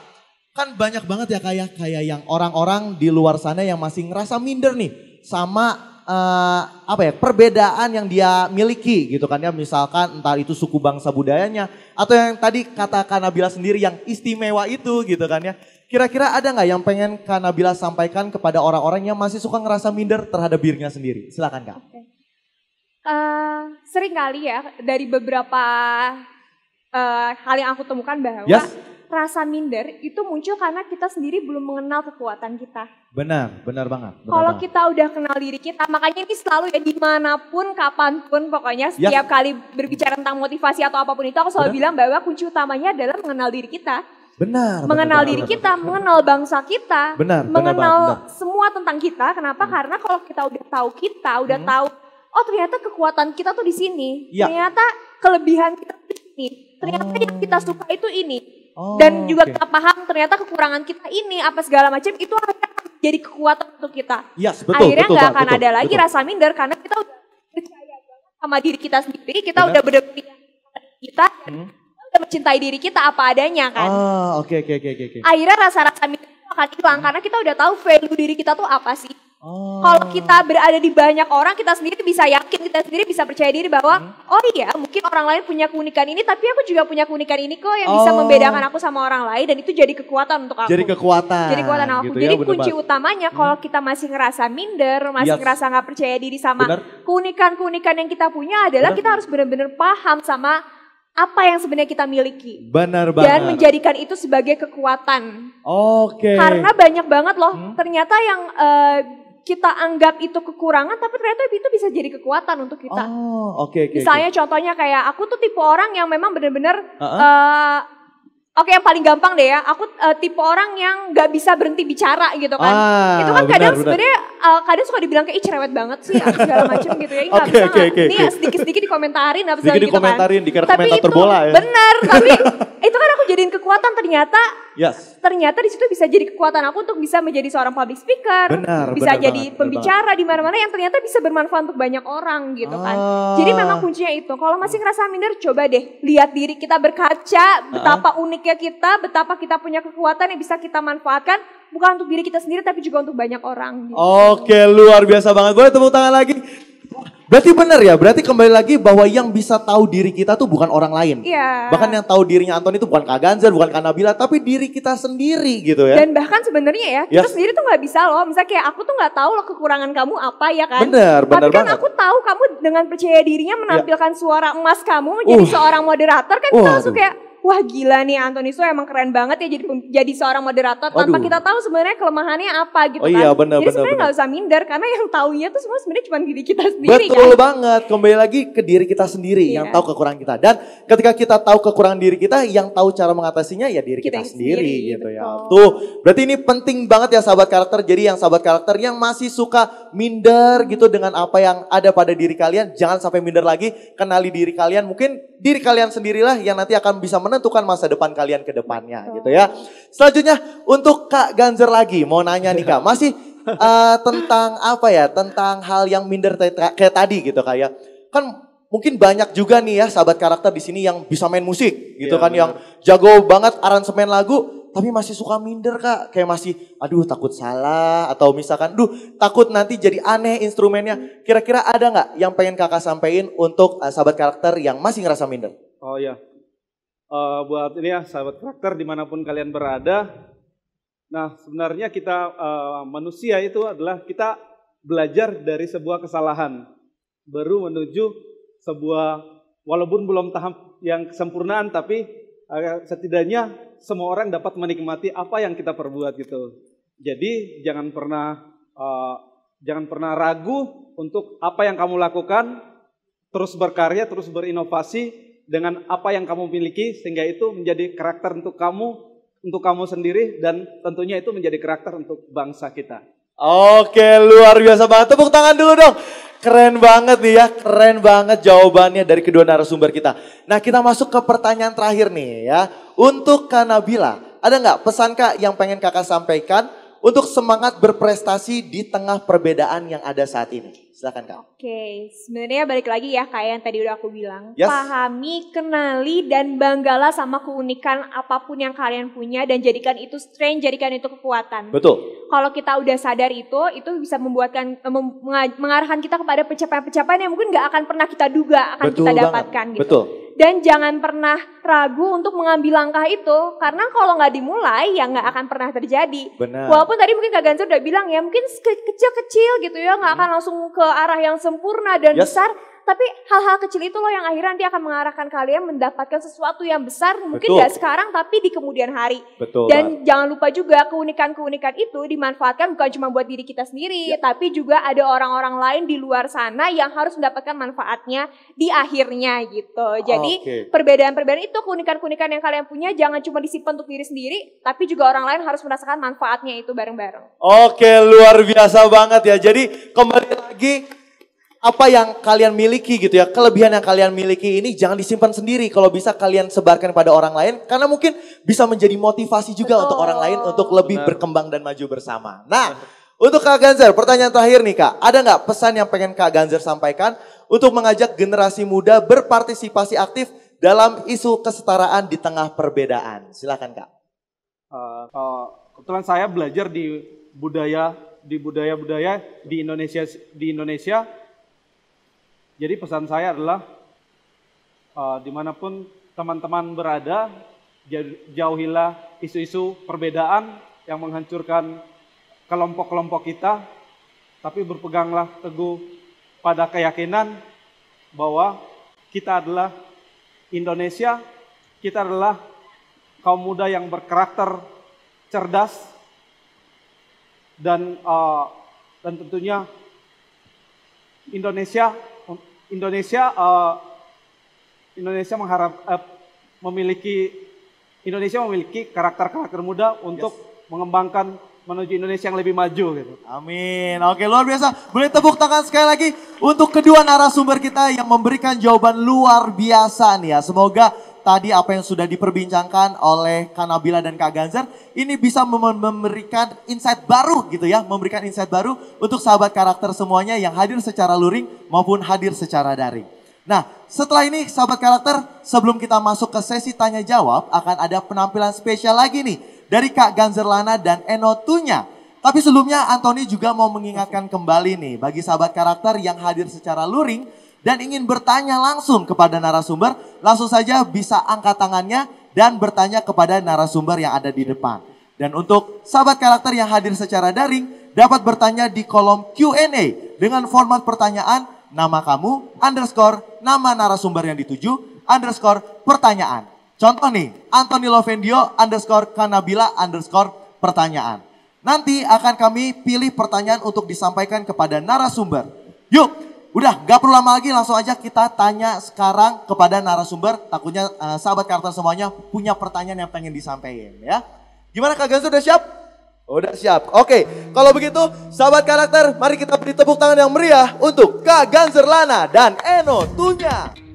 kan banyak banget ya kayak yang orang-orang di luar sana yang masih ngerasa minder nih sama perbedaan yang dia miliki gitu kan ya, misalkan entah itu suku bangsa budayanya atau yang tadi kata Kak Nabila sendiri yang istimewa itu gitu kan ya. Kira-kira ada nggak yang pengen Kak Nabila sampaikan kepada orang-orang yang masih suka ngerasa minder terhadap dirinya sendiri? Silakan Kak. Sering kali ya dari beberapa hal yang aku temukan bahwa rasa minder itu muncul karena kita sendiri belum mengenal kekuatan kita. Benar banget. Kalau kita udah kenal diri kita, makanya ini selalu ya dimanapun, kapanpun, pokoknya setiap kali berbicara tentang motivasi atau apapun itu, aku selalu bilang bahwa kunci utamanya adalah mengenal diri kita. Mengenal diri kita, mengenal bangsa kita, mengenal semua tentang kita. Kenapa? Karena kalau kita udah tahu udah tahu, oh ternyata kekuatan kita tuh di sini, ternyata kelebihan kita di sini, ternyata yang kita suka itu ini. Dan juga kita paham ternyata kekurangan kita ini apa segala macam itu akan jadi kekuatan untuk kita. Akhirnya nggak akan ada lagi rasa minder karena kita udah percaya banget sama diri kita sendiri, kita udah benar-benar kita udah mencintai diri kita apa adanya kan. Oke. Akhirnya rasa-rasa minder itu akan hilang karena kita udah tahu value diri kita tuh apa sih. Kalau kita berada di banyak orang, kita sendiri bisa yakin, kita sendiri bisa percaya diri bahwa oh iya mungkin orang lain punya keunikan ini, tapi aku juga punya keunikan ini kok yang bisa membedakan aku sama orang lain dan itu jadi kekuatan untuk aku. Jadi kekuatan aku. Gitu jadi kunci utamanya kalau kita masih ngerasa minder, masih ngerasa nggak percaya diri sama keunikan-keunikan yang kita punya adalah kita harus benar-benar paham sama apa yang sebenarnya kita miliki. Benar banget. Dan menjadikan itu sebagai kekuatan. Karena banyak banget loh ternyata yang kita anggap itu kekurangan tapi ternyata itu bisa jadi kekuatan untuk kita. Misalnya contohnya kayak aku tuh tipe orang yang memang benar-benar yang paling gampang deh ya, aku tipe orang yang gak bisa berhenti bicara gitu kan. Itu kan kadang sebenarnya kadang suka dibilang kayak cerewet banget sih segala macam gitu ya. Gak bisa ini sedikit-sedikit dikomentarin apa segala gitu kan. Dikira tapi komentator itu bola ya. Bener, tapi itu kan aku jadiin kekuatan ternyata di situ bisa jadi kekuatan aku untuk bisa menjadi seorang public speaker, bisa jadi pembicara di mana-mana yang ternyata bisa bermanfaat untuk banyak orang gitu kan. Jadi memang kuncinya itu. Kalau masih ngerasa minder, coba deh lihat diri kita berkaca, betapa uniknya kita, betapa kita punya kekuatan yang bisa kita manfaatkan bukan untuk diri kita sendiri tapi juga untuk banyak orang. Gitu. Oke, luar biasa banget. Boleh tepuk tangan lagi. Berarti benar ya, berarti kembali lagi bahwa yang bisa tahu diri kita tuh bukan orang lain. Bahkan yang tahu dirinya Anton itu bukan Kak Ganzer, bukan Kak Nabila, tapi diri kita sendiri gitu ya. Dan bahkan sebenarnya ya, kita sendiri tuh gak bisa loh. Misalnya kayak aku tuh gak tahu loh kekurangan kamu apa ya kan. Benar tapi kan banget. Aku tahu kamu dengan percaya dirinya menampilkan suara emas kamu menjadi seorang moderator kan kita langsung kayak wah gila nih Antoni itu emang keren banget ya jadi seorang moderator tanpa kita tahu sebenarnya kelemahannya apa gitu kan. Jadi sebenarnya nggak usah minder karena yang taunya tuh semua sebenarnya cuma diri kita sendiri. Betul banget, kembali lagi ke diri kita sendiri yang tahu kekurangan kita. Dan ketika kita tahu kekurangan diri kita, yang tahu cara mengatasinya ya diri kita sendiri gitu ya. Tuh, berarti ini penting banget ya sahabat karakter. Jadi yang sahabat karakter yang masih suka minder gitu dengan apa yang ada pada diri kalian, jangan sampai minder lagi. Kenali diri kalian, mungkin diri kalian sendirilah yang nanti akan bisa menentukan masa depan kalian ke depannya gitu ya. Selanjutnya untuk Kak Ganzer lagi mau nanya nih Kak, masih tentang apa ya, tentang hal yang minder kayak tadi gitu Kak ya. Kan mungkin banyak juga nih ya sahabat karakter di sini yang bisa main musik gitu kan, yang jago banget aransemen lagu tapi masih suka minder Kak, kayak masih aduh takut salah atau misalkan takut nanti jadi aneh instrumennya. Kira-kira ada nggak yang pengen Kakak sampein untuk sahabat karakter yang masih ngerasa minder? Oh iya, buat ini ya sahabat karakter dimanapun kalian berada. Nah sebenarnya kita manusia itu adalah kita belajar dari sebuah kesalahan baru menuju sebuah, walaupun belum tahap yang kesempurnaan tapi setidaknya semua orang dapat menikmati apa yang kita perbuat gitu. Jadi jangan pernah ragu untuk apa yang kamu lakukan, terus berkarya, terus berinovasi, dengan apa yang kamu miliki, sehingga itu menjadi karakter untuk kamu sendiri, dan tentunya itu menjadi karakter untuk bangsa kita. Oke, luar biasa banget. Tepuk tangan dulu dong. Keren banget nih ya, keren banget jawabannya dari kedua narasumber kita. Nah, kita masuk ke pertanyaan terakhir nih ya. Untuk Kak Nabila, ada nggak pesan Kak yang pengen Kakak sampaikan untuk semangat berprestasi di tengah perbedaan yang ada saat ini? Silakan Kak. Oke, sebenarnya balik lagi ya kayak yang tadi udah aku bilang. Yes. Pahami, kenali, dan banggalah sama keunikan apapun yang kalian punya dan jadikan itu strength, jadikan itu kekuatan. Betul. Kalau kita udah sadar itu bisa mengarahkan kita kepada pencapaian-pencapaian yang mungkin gak akan pernah kita duga akan kita dapatkan gitu. Betul. Dan jangan pernah ragu untuk mengambil langkah itu, karena kalau nggak dimulai ya nggak akan pernah terjadi. Benar. Walaupun tadi mungkin Kak Ganjar udah bilang ya mungkin kecil-kecil gitu ya, nggak akan langsung ke arah yang sempurna dan besar. Tapi hal-hal kecil itu loh yang akhirnya nanti akan mengarahkan kalian mendapatkan sesuatu yang besar. Mungkin gak sekarang tapi di kemudian hari. Betul. Dan jangan lupa juga keunikan-keunikan itu dimanfaatkan bukan cuma buat diri kita sendiri. Tapi juga ada orang-orang lain di luar sana yang harus mendapatkan manfaatnya di akhirnya gitu. Jadi perbedaan-perbedaan itu, keunikan-keunikan yang kalian punya jangan cuma disimpan untuk diri sendiri. Tapi juga orang lain harus merasakan manfaatnya itu bareng-bareng. Oke, luar biasa banget ya. Jadi kembali lagi, apa yang kalian miliki gitu ya, kelebihan yang kalian miliki ini jangan disimpan sendiri. Kalau bisa kalian sebarkan pada orang lain, karena mungkin bisa menjadi motivasi juga untuk orang lain untuk lebih berkembang dan maju bersama. Nah, untuk Kak Ganjar, pertanyaan terakhir nih Kak, ada nggak pesan yang pengen Kak Ganjar sampaikan untuk mengajak generasi muda berpartisipasi aktif dalam isu kesetaraan di tengah perbedaan? Silakan Kak. Kebetulan saya belajar di budaya di Indonesia. Jadi pesan saya adalah dimanapun teman-teman berada, jauhilah isu-isu perbedaan yang menghancurkan kelompok-kelompok kita, tapi berpeganglah teguh pada keyakinan bahwa kita adalah Indonesia, kita adalah kaum muda yang berkarakter cerdas, dan tentunya Indonesia memiliki karakter-karakter muda untuk mengembangkan menuju Indonesia yang lebih maju gitu. Amin. Oke, luar biasa. Boleh tepuk tangan sekali lagi untuk kedua narasumber kita yang memberikan jawaban luar biasa nih ya. Semoga tadi apa yang sudah diperbincangkan oleh Kak Nabila dan Kak Ganjar ini bisa memberikan insight baru gitu ya, memberikan insight baru untuk sahabat karakter semuanya yang hadir secara luring maupun hadir secara daring. Nah, setelah ini sahabat karakter, sebelum kita masuk ke sesi tanya jawab, akan ada penampilan spesial lagi nih dari Kak Ganjar Lana dan Eno Tunya. Tapi sebelumnya Anthony juga mau mengingatkan kembali nih bagi sahabat karakter yang hadir secara luring dan ingin bertanya langsung kepada narasumber, langsung saja bisa angkat tangannya dan bertanya kepada narasumber yang ada di depan. Dan untuk sahabat karakter yang hadir secara daring, dapat bertanya di kolom Q&A dengan format pertanyaan, nama kamu, _ nama narasumber yang dituju, _ pertanyaan. Contoh nih, Anthony Lovendio _ Kanabila _ pertanyaan. Nanti akan kami pilih pertanyaan untuk disampaikan kepada narasumber. Yuk! Udah, gak perlu lama lagi, langsung aja kita tanya sekarang kepada narasumber. Takutnya sahabat karakter semuanya punya pertanyaan yang pengen disampaikan ya. Gimana Kak Ganjar, udah siap? Udah siap. Oke, kalau begitu sahabat karakter, mari kita beri tepuk tangan yang meriah untuk Kak Ganjar Lana dan Eno Tunya.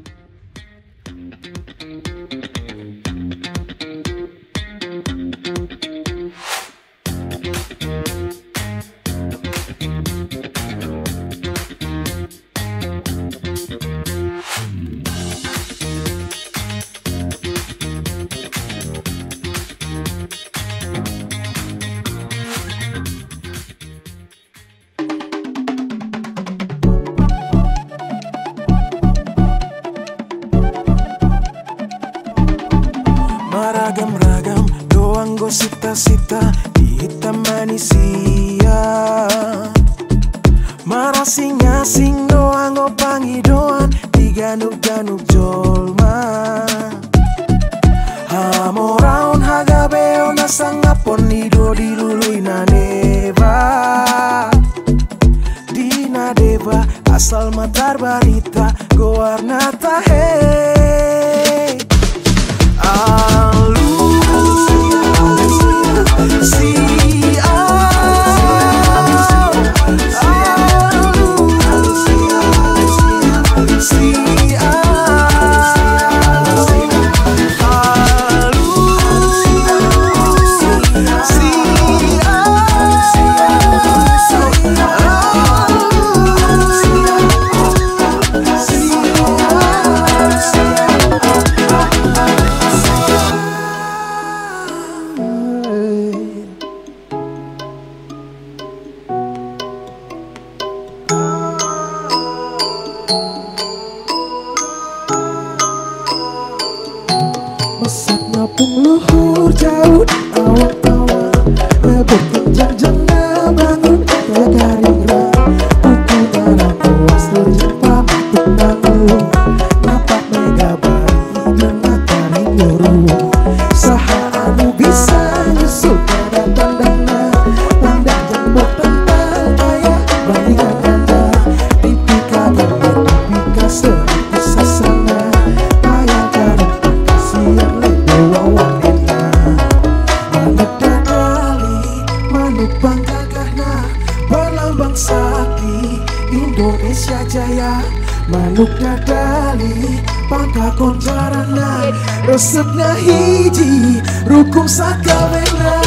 Ragam-ragam doang gosip-sita di hitam manusia. Marasing-asing doang go pangi doang diganuk-ganuk jolma. Hamoraun hagabeo nasangapon nido dilului na neva. Dina deva asal matar barita go warna tahe. luhur jauh di awan-awan, berkencang jana bangun kaya garing rang, buku barang puas terjumpa untuk mengeluh, napak mega bayi dengan taring nyuruh, saha anu bisa nyusul pada pandangna, pandang jang bertentang kaya bandingan ganda, pipi kaget pipi serati sasana, kaya karung kasihan ledo wawanena, manuk dadali manuk bangkagahna, berlambang sakti Indonesia Jaya, manuk dadali pangka konjarana, resepna hiji rukun sakawena.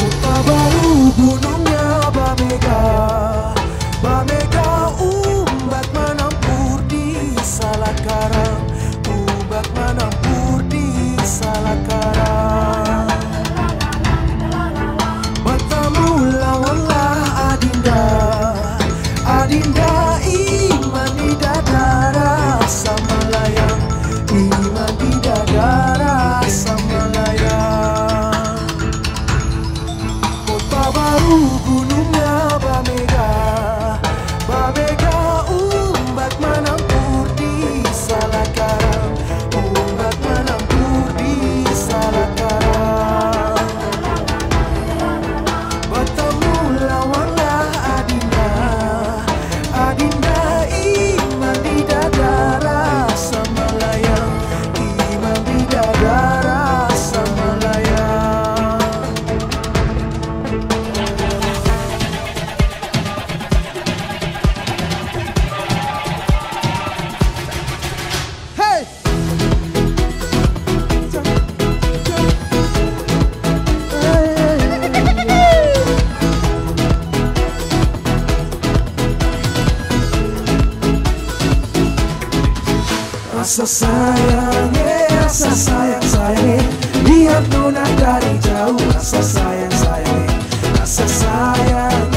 Kota baru gunungnya Bamega, Bamega umbat menampur di Salakarang, umbat menampur di Salakarang. Bertemu lawanlah Adinda, Adinda iman di dada rasa melayang, iman di dada rasa melayang. Kota baru gunungnya Bamega, Bamega umbat menampur di Salakarang, umbat menampur di Salakarang. Bertemu lawanlah Adinda, Adinda iman di dada rasa melayang, iman di dada rasa melayang. Hey! Rasa sayang, rasa sayang sayang, lihat nona dari jauh, rasa sayang sayang, rasa sayang,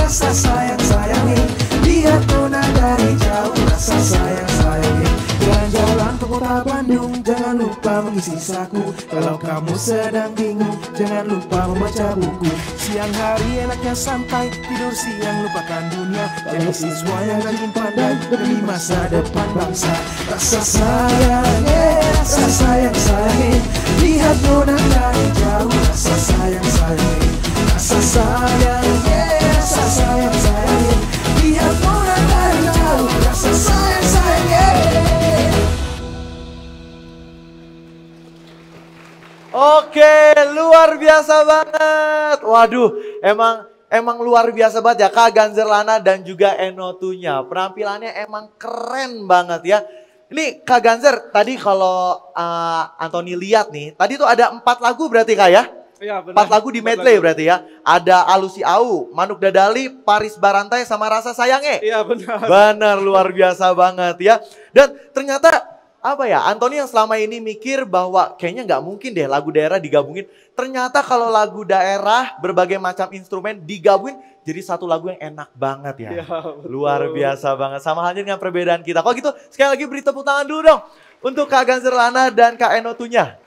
rasa sayang sayang, lihat nona dari jauh, rasa sayang sayang. Jalan-jalan ke kota Bandung, jangan lupa mengisi saku. Kalau kamu sedang bingung, jangan lupa membaca buku. Siang hari enaknya santai, tidur siang lupakan dunia. Jadi siswa yang rajin pandai demi masa depan bangsa. Rasa sayang, rasa sayang sayang, lihat nona dari jauh, rasa sayang sayang, rasa sayang, rasa sayang sayang, lihat nona dari jauh, rasa sayang sayang. Oke, luar biasa banget. Waduh, emang luar biasa banget ya Kak Ganzerlana dan juga Enotunya. Penampilannya emang keren banget ya. Ini Kak Ganzer, tadi kalau Anthony lihat nih, tadi tuh ada 4 lagu berarti Kak ya? Iya benar. 4 lagu di medley berarti ya. Ada Alusi Au, Manuk Dadali, Paris Barantai sama Rasa Sayange. Iya benar. Benar, luar biasa banget ya. Dan ternyata apa ya, Anthony yang selama ini mikir bahwa kayaknya nggak mungkin deh lagu daerah digabungin. Ternyata kalau lagu daerah berbagai macam instrumen digabungin jadi satu lagu yang enak banget ya. Luar biasa banget. Sama halnya dengan perbedaan kita. Kalau gitu sekali lagi beri tepuk tangan dulu dong untuk Kak Ganzerlana dan Kak Enotunya.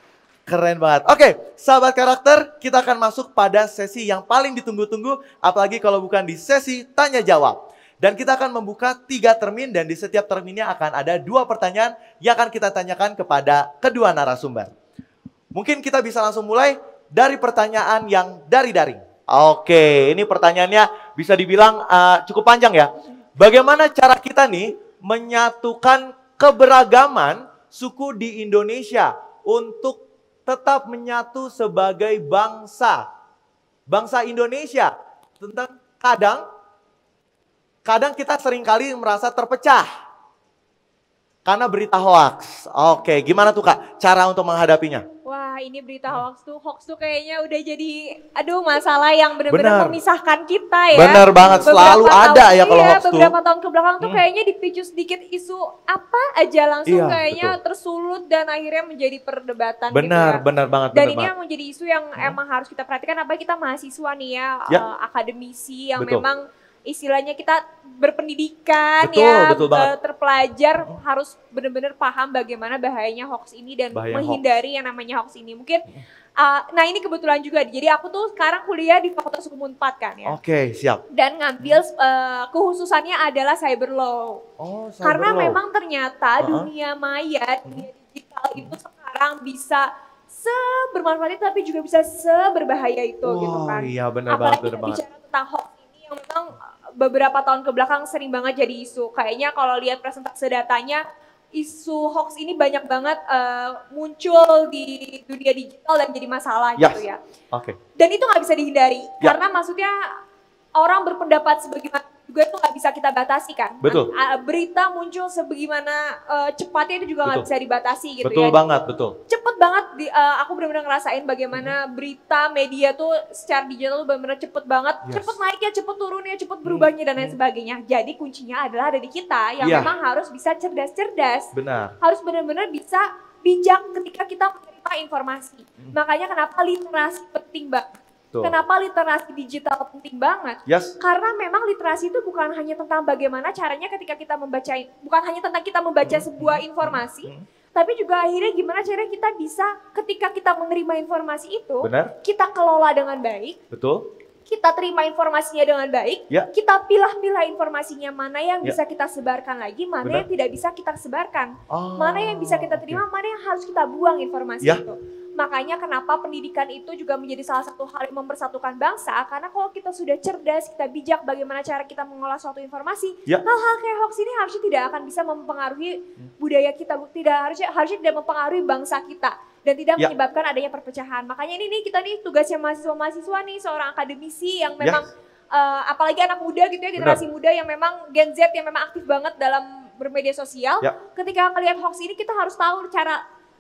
Keren banget. Oke, sahabat karakter, kita akan masuk pada sesi yang paling ditunggu-tunggu. Apalagi kalau bukan di sesi tanya jawab. Dan kita akan membuka 3 termin dan di setiap terminnya akan ada 2 pertanyaan yang akan kita tanyakan kepada kedua narasumber. Mungkin kita bisa langsung mulai dari pertanyaan yang dari daring. Oke, ini pertanyaannya bisa dibilang cukup panjang ya. Bagaimana cara kita nih menyatukan keberagaman suku di Indonesia untuk tetap menyatu sebagai bangsa. Bangsa Indonesia. Tentang kadang kadang kita seringkali merasa terpecah karena berita hoax. Oke, gimana tuh Kak cara untuk menghadapinya? Wah, ini berita hoax tuh kayaknya udah jadi masalah yang benar-benar memisahkan kita ya. Benar banget, selalu ada ya kalau hoax tuh. Beberapa tahun kebelakang tuh kayaknya dipicu sedikit isu apa aja langsung kayaknya tersulut dan akhirnya menjadi perdebatan benar, gitu ya. Benar banget. Dan ini yang menjadi isu yang emang harus kita perhatikan, apalagi kita mahasiswa nih ya, akademisi yang memang istilahnya kita berpendidikan terpelajar harus benar-benar paham bagaimana bahayanya hoax ini dan menghindari yang namanya hoax ini. Mungkin, nah ini kebetulan juga, jadi aku tuh sekarang kuliah di Fakultas Hukum Unpad kan ya. Oke, siap. Dan ngambil kekhususannya adalah cyber law. Karena memang ternyata dunia maya, dunia digital itu sekarang bisa sebermanfaat itu tapi juga bisa seberbahaya itu gitu kan. Iya benar banget, benar banget. Bicara tentang hoax ini yang memang beberapa tahun kebelakang sering banget jadi isu. Kayaknya kalau lihat presentase datanya, isu hoax ini banyak banget muncul di dunia digital dan jadi masalah gitu ya. Dan itu nggak bisa dihindari karena maksudnya orang berpendapat sebagaimana juga itu nggak bisa kita batasi kan. Betul. Berita muncul sebagaimana cepatnya itu juga nggak bisa dibatasi gitu betul ya. Betul banget, betul. Cepet banget, aku benar-benar ngerasain bagaimana berita media tuh secara digital tuh benar-benar cepet banget. Cepet naiknya, cepet turunnya, cepet berubahnya dan lain sebagainya. Jadi kuncinya adalah ada di kita yang memang harus bisa cerdas-cerdas. Benar. Harus benar-benar bisa bijak ketika kita menerima informasi. Makanya kenapa literasi penting banget. Kenapa literasi digital penting banget? Karena memang literasi itu bukan hanya tentang bagaimana caranya ketika kita membaca, bukan hanya tentang kita membaca sebuah informasi, tapi juga akhirnya gimana caranya kita bisa ketika kita menerima informasi itu, kita kelola dengan baik, kita terima informasinya dengan baik, kita pilah-pilah informasinya mana yang bisa kita sebarkan lagi, mana yang tidak bisa kita sebarkan, mana yang bisa kita terima, mana yang harus kita buang informasi itu. Makanya kenapa pendidikan itu juga menjadi salah satu hal yang mempersatukan bangsa, karena kalau kita sudah cerdas, kita bijak bagaimana cara kita mengolah suatu informasi, hal-hal kayak hoax ini harusnya tidak akan bisa mempengaruhi budaya kita, harusnya tidak mempengaruhi bangsa kita dan tidak menyebabkan adanya perpecahan. Makanya ini kita nih tugasnya mahasiswa-mahasiswa nih, seorang akademisi yang memang apalagi anak muda gitu ya, generasi muda yang memang Gen Z yang memang aktif banget dalam bermedia sosial. Ketika ngelihat hoax ini kita harus tahu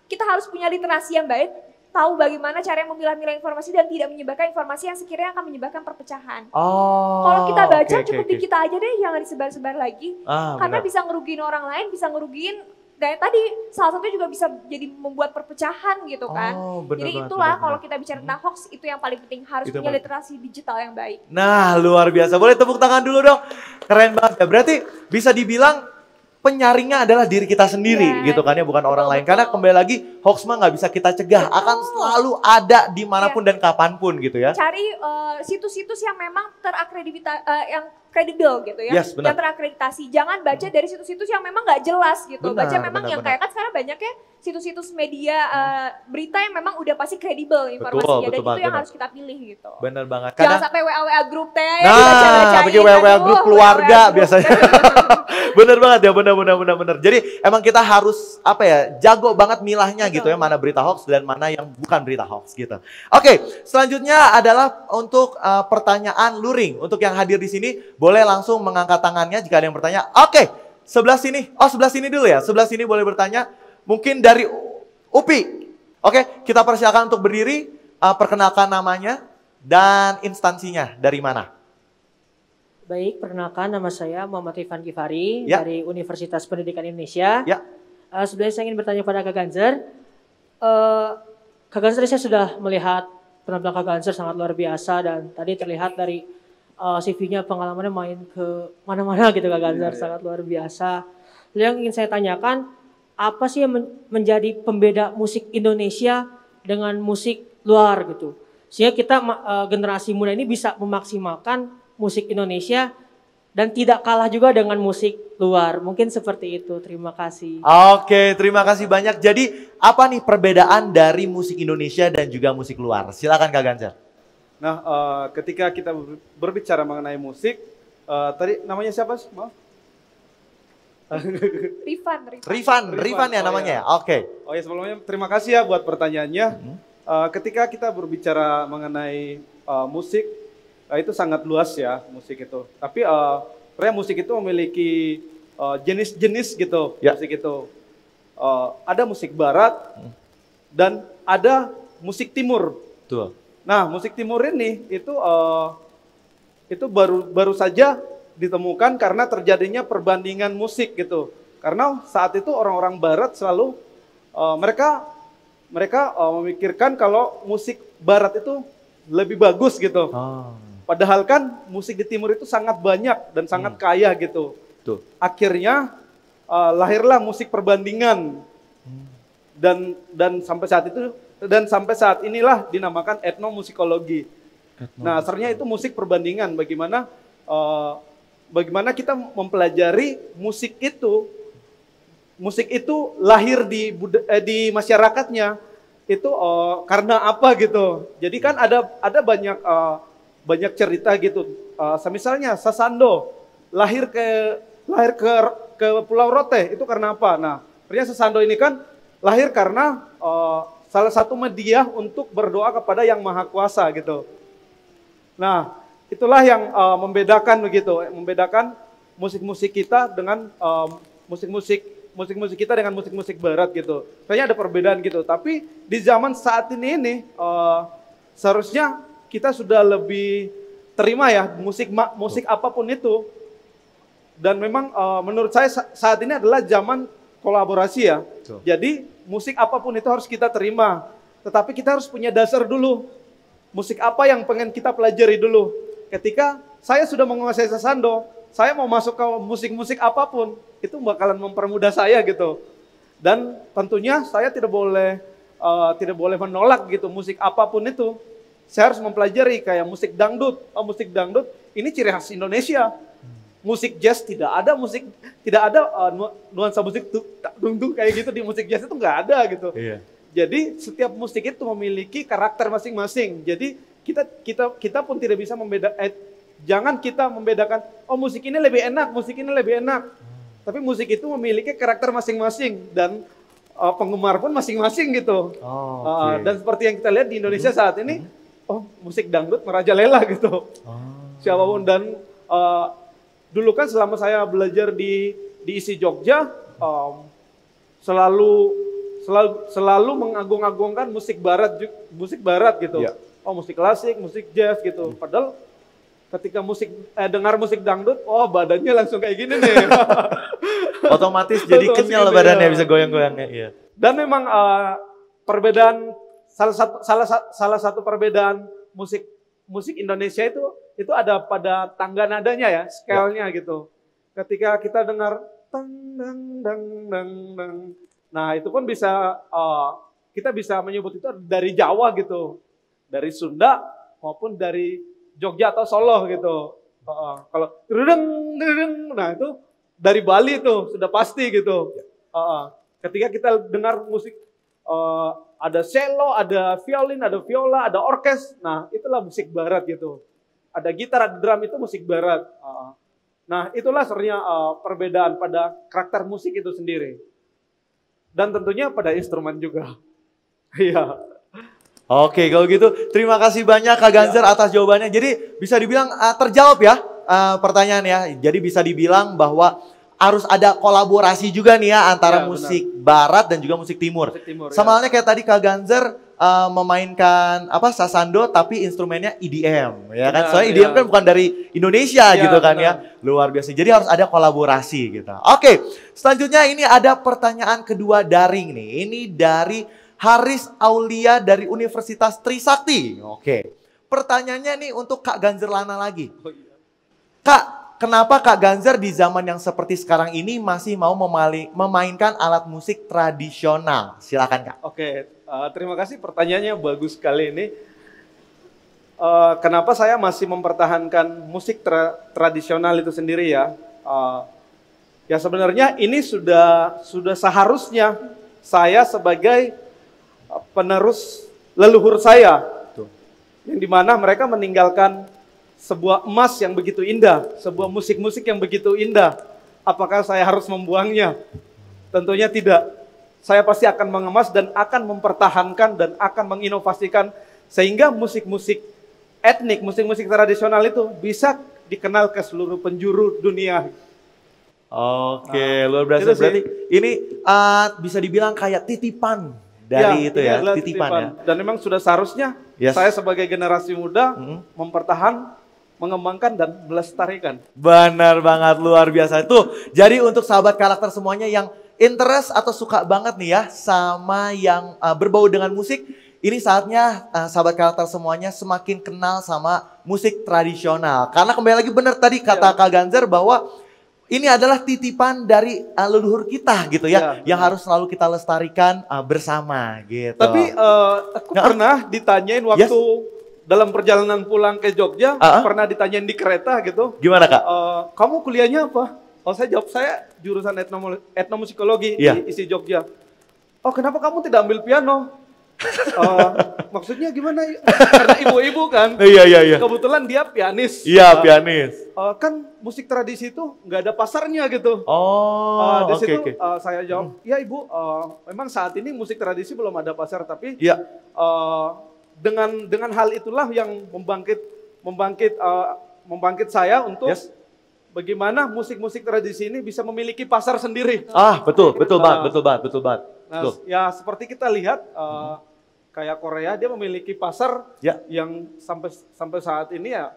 kita harus punya literasi yang baik, tahu bagaimana cara memilah-milah informasi dan tidak menyebarkan informasi yang sekiranya akan menyebabkan perpecahan. Kalau kita baca cukup di kita aja deh, jangan disebar-sebar lagi. Karena bisa ngerugiin orang lain, bisa ngerugiin, dan tadi salah satunya juga bisa jadi membuat perpecahan gitu kan. Jadi itulah kalau kita bicara tentang hoax, itu yang paling penting, harus punya literasi digital yang baik. Nah luar biasa, boleh tepuk tangan dulu dong. Keren banget ya, berarti bisa dibilang penyaringnya adalah diri kita sendiri gitu kan ya, bukan orang lain. Karena kembali lagi hoax mah nggak bisa kita cegah, akan selalu ada dimanapun dan kapanpun gitu ya. Cari situs-situs yang memang yang kredibel gitu ya, yang terakreditasi. Jangan baca dari situs-situs yang memang nggak jelas gitu. Baca memang yang kayak kan sekarang banyak ya situs-situs media berita yang memang udah pasti kredibel informasinya, dan itu yang harus kita pilih gitu. Bener banget. Jangan sampai WA grup teh ya, bagi WA grup keluarga biasanya. Bener banget ya, bener. Jadi emang kita harus jago banget milahnya gitu ya, mana berita hoax dan mana yang bukan berita hoax gitu. Oke, selanjutnya adalah untuk pertanyaan luring. Untuk yang hadir di sini boleh langsung mengangkat tangannya jika ada yang bertanya. Oke, sebelah sini. Sebelah sini dulu ya. Sebelah sini boleh bertanya. Mungkin dari UPI. Oke, kita persilakan untuk berdiri, perkenalkan namanya dan instansinya dari mana. Baik, perkenalkan nama saya Muhammad Rifan Gifari dari Universitas Pendidikan Indonesia. Sebenarnya saya ingin bertanya kepada Kak Ganzer. Kak Ganzer, saya sudah melihat penampilan Kak Ganzer sangat luar biasa dan tadi terlihat dari CV-nya pengalamannya main ke mana-mana gitu Kak Ganzer, sangat luar biasa. Yang ingin saya tanyakan, apa sih yang menjadi pembeda musik Indonesia dengan musik luar gitu? Sehingga kita generasi muda ini bisa memaksimalkan musik Indonesia dan tidak kalah juga dengan musik luar. Mungkin seperti itu. Terima kasih. Oke, terima kasih banyak. Jadi apa nih perbedaan dari musik Indonesia dan juga musik luar? Silakan Kak Ganzer. Nah, ketika kita berbicara mengenai musik, tadi namanya siapa sih? Maaf. Rifan ya namanya. Oke. Oh ya, sebelumnya terima kasih ya buat pertanyaannya. Ketika kita berbicara mengenai musik, itu sangat luas ya musik itu. Tapi Sebenarnya musik itu memiliki jenis-jenis gitu, musik itu. Ada musik barat dan ada musik timur. Betul. Nah, musik timur ini itu baru saja ditemukan karena terjadinya perbandingan musik gitu. Karena saat itu orang-orang barat selalu mereka memikirkan kalau musik barat itu lebih bagus gitu. Padahal kan musik di timur itu sangat banyak dan sangat kaya gitu. Tuh. Akhirnya lahirlah musik perbandingan dan sampai saat inilah dinamakan etnomusikologi. Nah, sebenarnya itu musik perbandingan, bagaimana kita mempelajari musik itu lahir di masyarakatnya itu karena apa gitu. Jadi kan ada banyak cerita gitu. Misalnya Sasando lahir ke Pulau Rote itu karena apa? Nah, ternyata Sasando ini kan lahir karena salah satu media untuk berdoa kepada Yang Maha Kuasa gitu. Nah, itulah yang membedakan musik-musik kita dengan musik-musik kita dengan musik-musik barat gitu. Kayaknya ada perbedaan gitu. Tapi di zaman saat ini seharusnya kita sudah lebih terima ya musik apapun itu. Dan memang menurut saya saat ini adalah zaman kolaborasi ya. Jadi musik apapun itu harus kita terima. Tetapi kita harus punya dasar dulu. Musik apa yang pengen kita pelajari dulu. Ketika saya sudah menguasai Sasando, saya mau masuk ke musik-musik apapun, itu bakalan mempermudah saya gitu. Dan tentunya saya tidak boleh menolak gitu musik apapun itu. Saya harus mempelajari kayak musik dangdut. Musik dangdut ini ciri khas Indonesia. Musik jazz tidak ada nuansa musik dung kayak gitu di musik jazz itu nggak ada gitu. Iya. Jadi setiap musik itu memiliki karakter masing-masing. Jadi kita pun tidak bisa jangan kita membedakan, musik ini lebih enak. Tapi musik itu memiliki karakter masing-masing dan penggemar pun masing-masing gitu. Dan seperti yang kita lihat di Indonesia saat ini, musik dangdut merajalela gitu. Siapapun dan dulu kan selama saya belajar di ISI Jogja, selalu mengagung-agungkan musik barat gitu. Yeah. Musik klasik, musik jazz gitu. Padahal ketika dengar musik dangdut, badannya langsung kayak gini nih. Otomatis jadi kenyal badannya, bisa goyang-goyangnya. Iya. Dan memang perbedaan salah satu perbedaan musik Indonesia itu ada pada tangga nadanya ya, scale-nya gitu. Ketika kita dengar tang dang dang dang dang. Nah, itu pun kita bisa menyebut itu dari Jawa gitu. Dari Sunda maupun dari Jogja atau Solo gitu. Kalau nah itu dari Bali tuh sudah pasti gitu. Ketika kita dengar musik ada cello, ada violin, ada viola, ada orkes. Nah, itulah musik barat gitu. Ada gitar, ada drum, itu musik barat. Nah, itulah sebenarnya perbedaan pada karakter musik itu sendiri. Dan tentunya pada instrumen juga. Iya. Oke, kalau gitu terima kasih banyak Kak Ganzer atas jawabannya. Jadi bisa dibilang terjawab ya pertanyaan ya. Jadi bisa dibilang bahwa harus ada kolaborasi juga nih ya antara musik barat dan juga musik timur. Sama halnya kayak tadi Kak Ganzer memainkan Sasando tapi instrumennya EDM ya kan. Soalnya EDM kan bukan dari Indonesia gitu kan ya. Luar biasa. Jadi harus ada kolaborasi gitu. Oke, selanjutnya ini ada pertanyaan kedua daring nih. Ini dari Haris Aulia dari Universitas Trisakti. Oke. Pertanyaannya nih untuk Kak Ganzer Lana lagi. Kak, kenapa Kak Ganzer di zaman yang seperti sekarang ini masih mau memainkan alat musik tradisional? Silakan Kak. Oke, terima kasih pertanyaannya bagus sekali ini. Kenapa saya masih mempertahankan musik tradisional itu sendiri ya? Ya sebenarnya ini sudah seharusnya saya sebagai penerus leluhur saya, yang dimana mereka meninggalkan sebuah emas yang begitu indah, sebuah musik-musik yang begitu indah. Apakah saya harus membuangnya? Tentunya tidak. Saya pasti akan mengemas dan akan mempertahankan dan akan menginovasikan sehingga musik-musik etnik, musik-musik tradisional itu bisa dikenal ke seluruh penjuru dunia. Oke, luar biasa. Berarti ini bisa dibilang kayak titipan dari itu ya, titipan ya. Dan memang sudah seharusnya saya sebagai generasi muda mempertahan, mengembangkan dan melestarikan. Benar banget, luar biasa. Tuh, jadi untuk sahabat karakter semuanya yang interest atau suka banget nih ya sama yang berbau dengan musik, ini saatnya sahabat karakter semuanya semakin kenal sama musik tradisional. Karena kembali lagi benar tadi kata Kak Ganzer bahwa ini adalah titipan dari leluhur kita gitu ya, yang harus selalu kita lestarikan bersama gitu. Tapi aku pernah ditanyain waktu dalam perjalanan pulang ke Jogja, pernah ditanyain di kereta gitu. Gimana Kak? Kamu kuliahnya apa? Oh saya jawab, saya jurusan etnomusikologi di ISI Jogja. Oh kenapa kamu tidak ambil piano? Maksudnya gimana? Karena ibu-ibu kan. Iya. Kebetulan dia pianis. Iya, pianis. Kan musik tradisi itu nggak ada pasarnya gitu. Di situ saya jawab, ya ibu, memang saat ini musik tradisi belum ada pasar, tapi dengan hal itulah yang membangkit saya untuk bagaimana musik-musik tradisi ini bisa memiliki pasar sendiri. Betul banget. Nah, ya seperti kita lihat kayak Korea, dia memiliki pasar yang sampai saat ini ya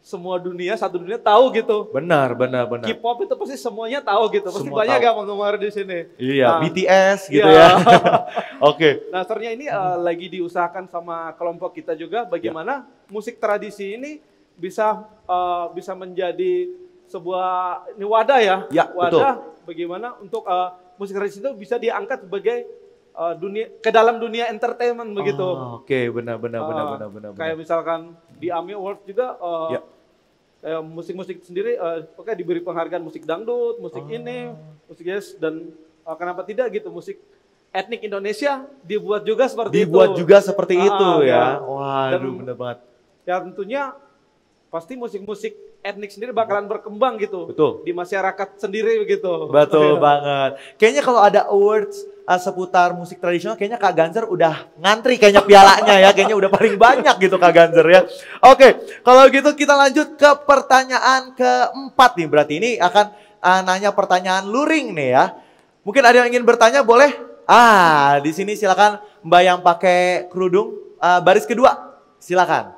satu dunia tahu gitu. Benar. K-pop itu pasti semuanya tahu gitu. Pasti banyak yang penggemar di sini. Iya, BTS gitu ya. Oke. Nah, sebenarnya ini lagi diusahakan sama kelompok kita juga bagaimana musik tradisi ini bisa menjadi sebuah wadah ya. Wadah bagaimana untuk musik tradisi itu bisa diangkat sebagai ke dalam dunia entertainment begitu. Oke, benar. Kayak misalkan di AMI Award juga musik-musik sendiri diberi penghargaan musik dangdut, musik musik jazz, dan kenapa tidak gitu musik etnik Indonesia dibuat juga seperti itu ya. Waduh, benar banget. Ya tentunya pasti musik-musik etnik sendiri bakalan berkembang gitu. Betul. Di masyarakat sendiri begitu. Betul banget. Kayaknya kalau ada awards seputar musik tradisional, kayaknya Kak Ganzer udah ngantri kayaknya pialanya ya. Kayaknya udah paling banyak gitu Kak Ganzer ya. Oke, kalau gitu kita lanjut ke pertanyaan keempat nih. Berarti ini akan nanya pertanyaan luring nih ya. Mungkin ada yang ingin bertanya, boleh? Di sini silakan Mbak yang pakai kerudung, baris kedua. Silakan.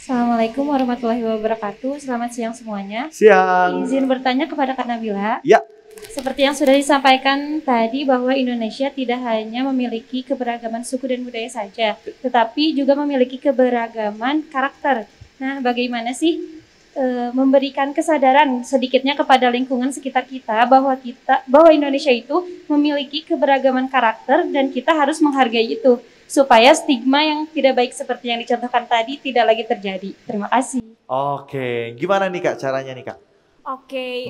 Assalamualaikum warahmatullahi wabarakatuh. Selamat siang semuanya. Siang. Izin bertanya kepada Kak Nabila. Ya. Seperti yang sudah disampaikan tadi bahwa Indonesia tidak hanya memiliki keberagaman suku dan budaya saja, tetapi juga memiliki keberagaman karakter. Nah, bagaimana sih memberikan kesadaran sedikitnya kepada lingkungan sekitar kita bahwa Indonesia itu memiliki keberagaman karakter dan kita harus menghargai itu, supaya stigma yang tidak baik seperti yang dicontohkan tadi tidak lagi terjadi. Terima kasih. Oke, gimana nih Kak caranya nih Kak? Oke,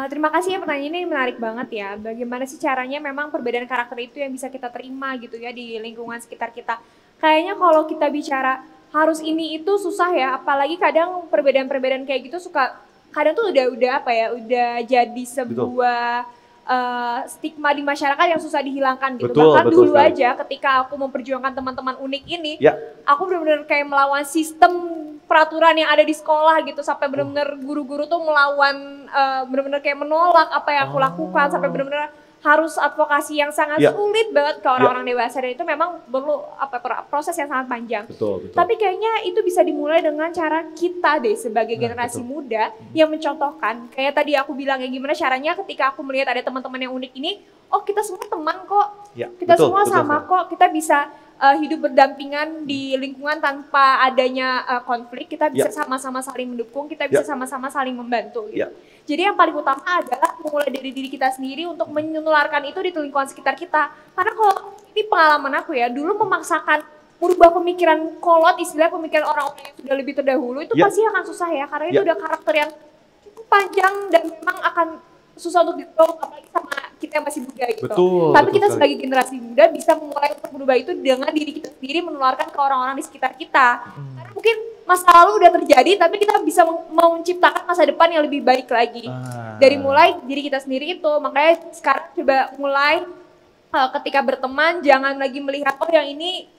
terima kasih ya, pertanyaan ini menarik banget ya. Bagaimana sih caranya memang perbedaan karakter itu yang bisa kita terima gitu ya di lingkungan sekitar kita. Kayaknya kalau kita bicara harus ini itu susah ya, apalagi kadang perbedaan-perbedaan kayak gitu kadang tuh udah jadi sebuah stigma di masyarakat yang susah dihilangkan gitu. Bahkan dulu aja ketika aku memperjuangkan teman-teman unik ini, aku benar-benar kayak melawan sistem peraturan yang ada di sekolah gitu, sampai benar-benar guru-guru tuh melawan, benar-benar kayak menolak apa yang aku lakukan, sampai benar-benar harus advokasi yang sangat sulit banget ke orang-orang dewasa, dan itu memang perlu proses yang sangat panjang. Betul. Tapi kayaknya itu bisa dimulai dengan cara kita deh sebagai generasi muda yang mencontohkan. Kayak tadi aku bilang ya, gimana caranya ketika aku melihat ada teman-teman yang unik ini, oh kita semua teman kok, kita semua sama kok, kita bisa hidup berdampingan di lingkungan tanpa adanya konflik, kita bisa sama-sama saling mendukung, kita bisa sama-sama saling membantu gitu. Jadi yang paling utama adalah mulai dari diri kita sendiri untuk menularkan itu di lingkungan sekitar kita. Karena kalau ini pengalaman aku ya, dulu memaksakan merubah pemikiran kolot, istilah pemikiran orang-orang yang sudah lebih terdahulu itu pasti akan susah ya, karena itu udah karakter yang cukup panjang dan memang akan susah untuk didorong, apalagi sama kita yang masih muda gitu. Tapi kita sebagai generasi muda bisa mulai untuk berubah itu dengan diri kita sendiri, menularkan ke orang-orang di sekitar kita. Karena mungkin masa lalu udah terjadi, tapi kita bisa menciptakan masa depan yang lebih baik lagi. Dari mulai diri kita sendiri itu, makanya sekarang coba mulai ketika berteman jangan lagi melihat oh yang ini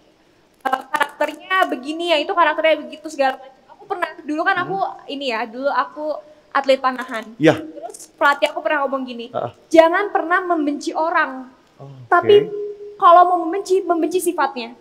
karakternya begini ya, itu karakternya begitu segala macam. Aku pernah, dulu kan aku dulu aku atlet panahan. Iya. Terus pelatih aku pernah ngomong gini, jangan pernah membenci orang, tapi kalau mau membenci sifatnya.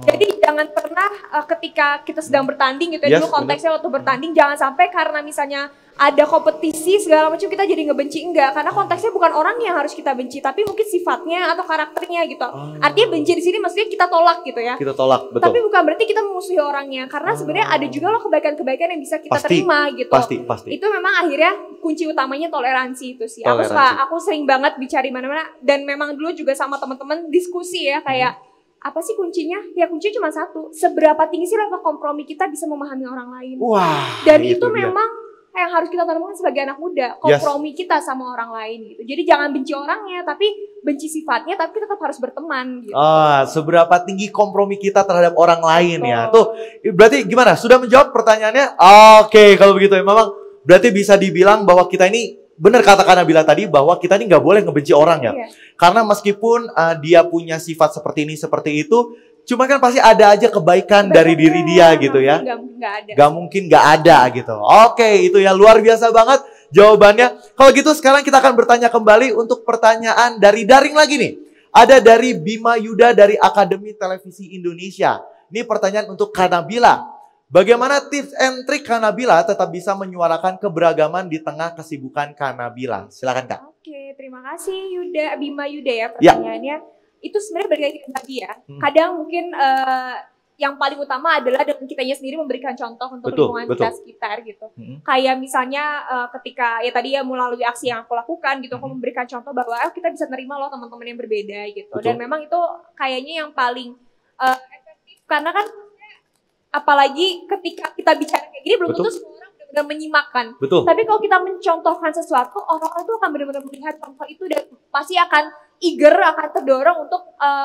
Jadi jangan pernah ketika kita sedang bertanding gitu ya, dulu konteksnya waktu bertanding, jangan sampai karena misalnya ada kompetisi segala macam kita jadi ngebenci, enggak, karena konteksnya bukan orang yang harus kita benci, tapi mungkin sifatnya atau karakternya gitu. Artinya benci di sini maksudnya kita tolak gitu ya. Kita tolak, betul. Tapi bukan berarti kita memusuhi orangnya, karena sebenarnya ada juga loh kebaikan-kebaikan yang bisa kita terima gitu. Pasti. Itu memang akhirnya kunci utamanya toleransi itu sih. Aku sering banget bicara di mana-mana, dan memang dulu juga sama teman-teman diskusi ya, kayak apa sih kuncinya? Ya kuncinya cuma satu, seberapa tinggi sih level kompromi kita bisa memahami orang lain. Dan itu memang yang harus kita tanamkan sebagai anak muda, kompromi kita sama orang lain gitu. Jadi jangan benci orangnya, tapi benci sifatnya, tapi tetap harus berteman gitu. Seberapa tinggi kompromi kita terhadap orang lain ya. Tuh, berarti gimana? Sudah menjawab pertanyaannya? Oke, kalau begitu ya memang berarti bisa dibilang bahwa kita ini benar kata Nabila tadi, bahwa kita ini nggak boleh ngebenci orang ya. Karena meskipun dia punya sifat seperti ini, seperti itu, cuma kan pasti ada aja kebaikan dari diri dia gitu ya. Gak mungkin gak ada gitu. Oke, itu ya luar biasa banget jawabannya. Kalau gitu sekarang kita akan bertanya kembali untuk pertanyaan dari daring lagi nih. Ada dari Bima Yuda dari Akademi Televisi Indonesia. Ini pertanyaan untuk Kak Nabila. Bagaimana tips and trik Kak Nabila tetap bisa menyuarakan keberagaman di tengah kesibukan Kak Nabila? Silakan Kak. Oke, terima kasih Bima Yuda ya pertanyaannya. Itu sebenarnya balik lagi ya. Kadang mungkin yang paling utama adalah dengan kitanya sendiri memberikan contoh untuk lingkungan kita sekitar gitu. Kayak misalnya ketika ya tadi ya melalui aksi yang aku lakukan gitu, aku memberikan contoh bahwa kita bisa nerima loh teman-teman yang berbeda gitu. Dan memang itu kayaknya yang paling efektif, karena kan apalagi ketika kita bicara kayak gini belum tentu semua orang benar-benar menyimakkan. Tapi kalau kita mencontohkan sesuatu, orang-orang itu akan benar-benar melihat contoh itu dan pasti akan akan terdorong untuk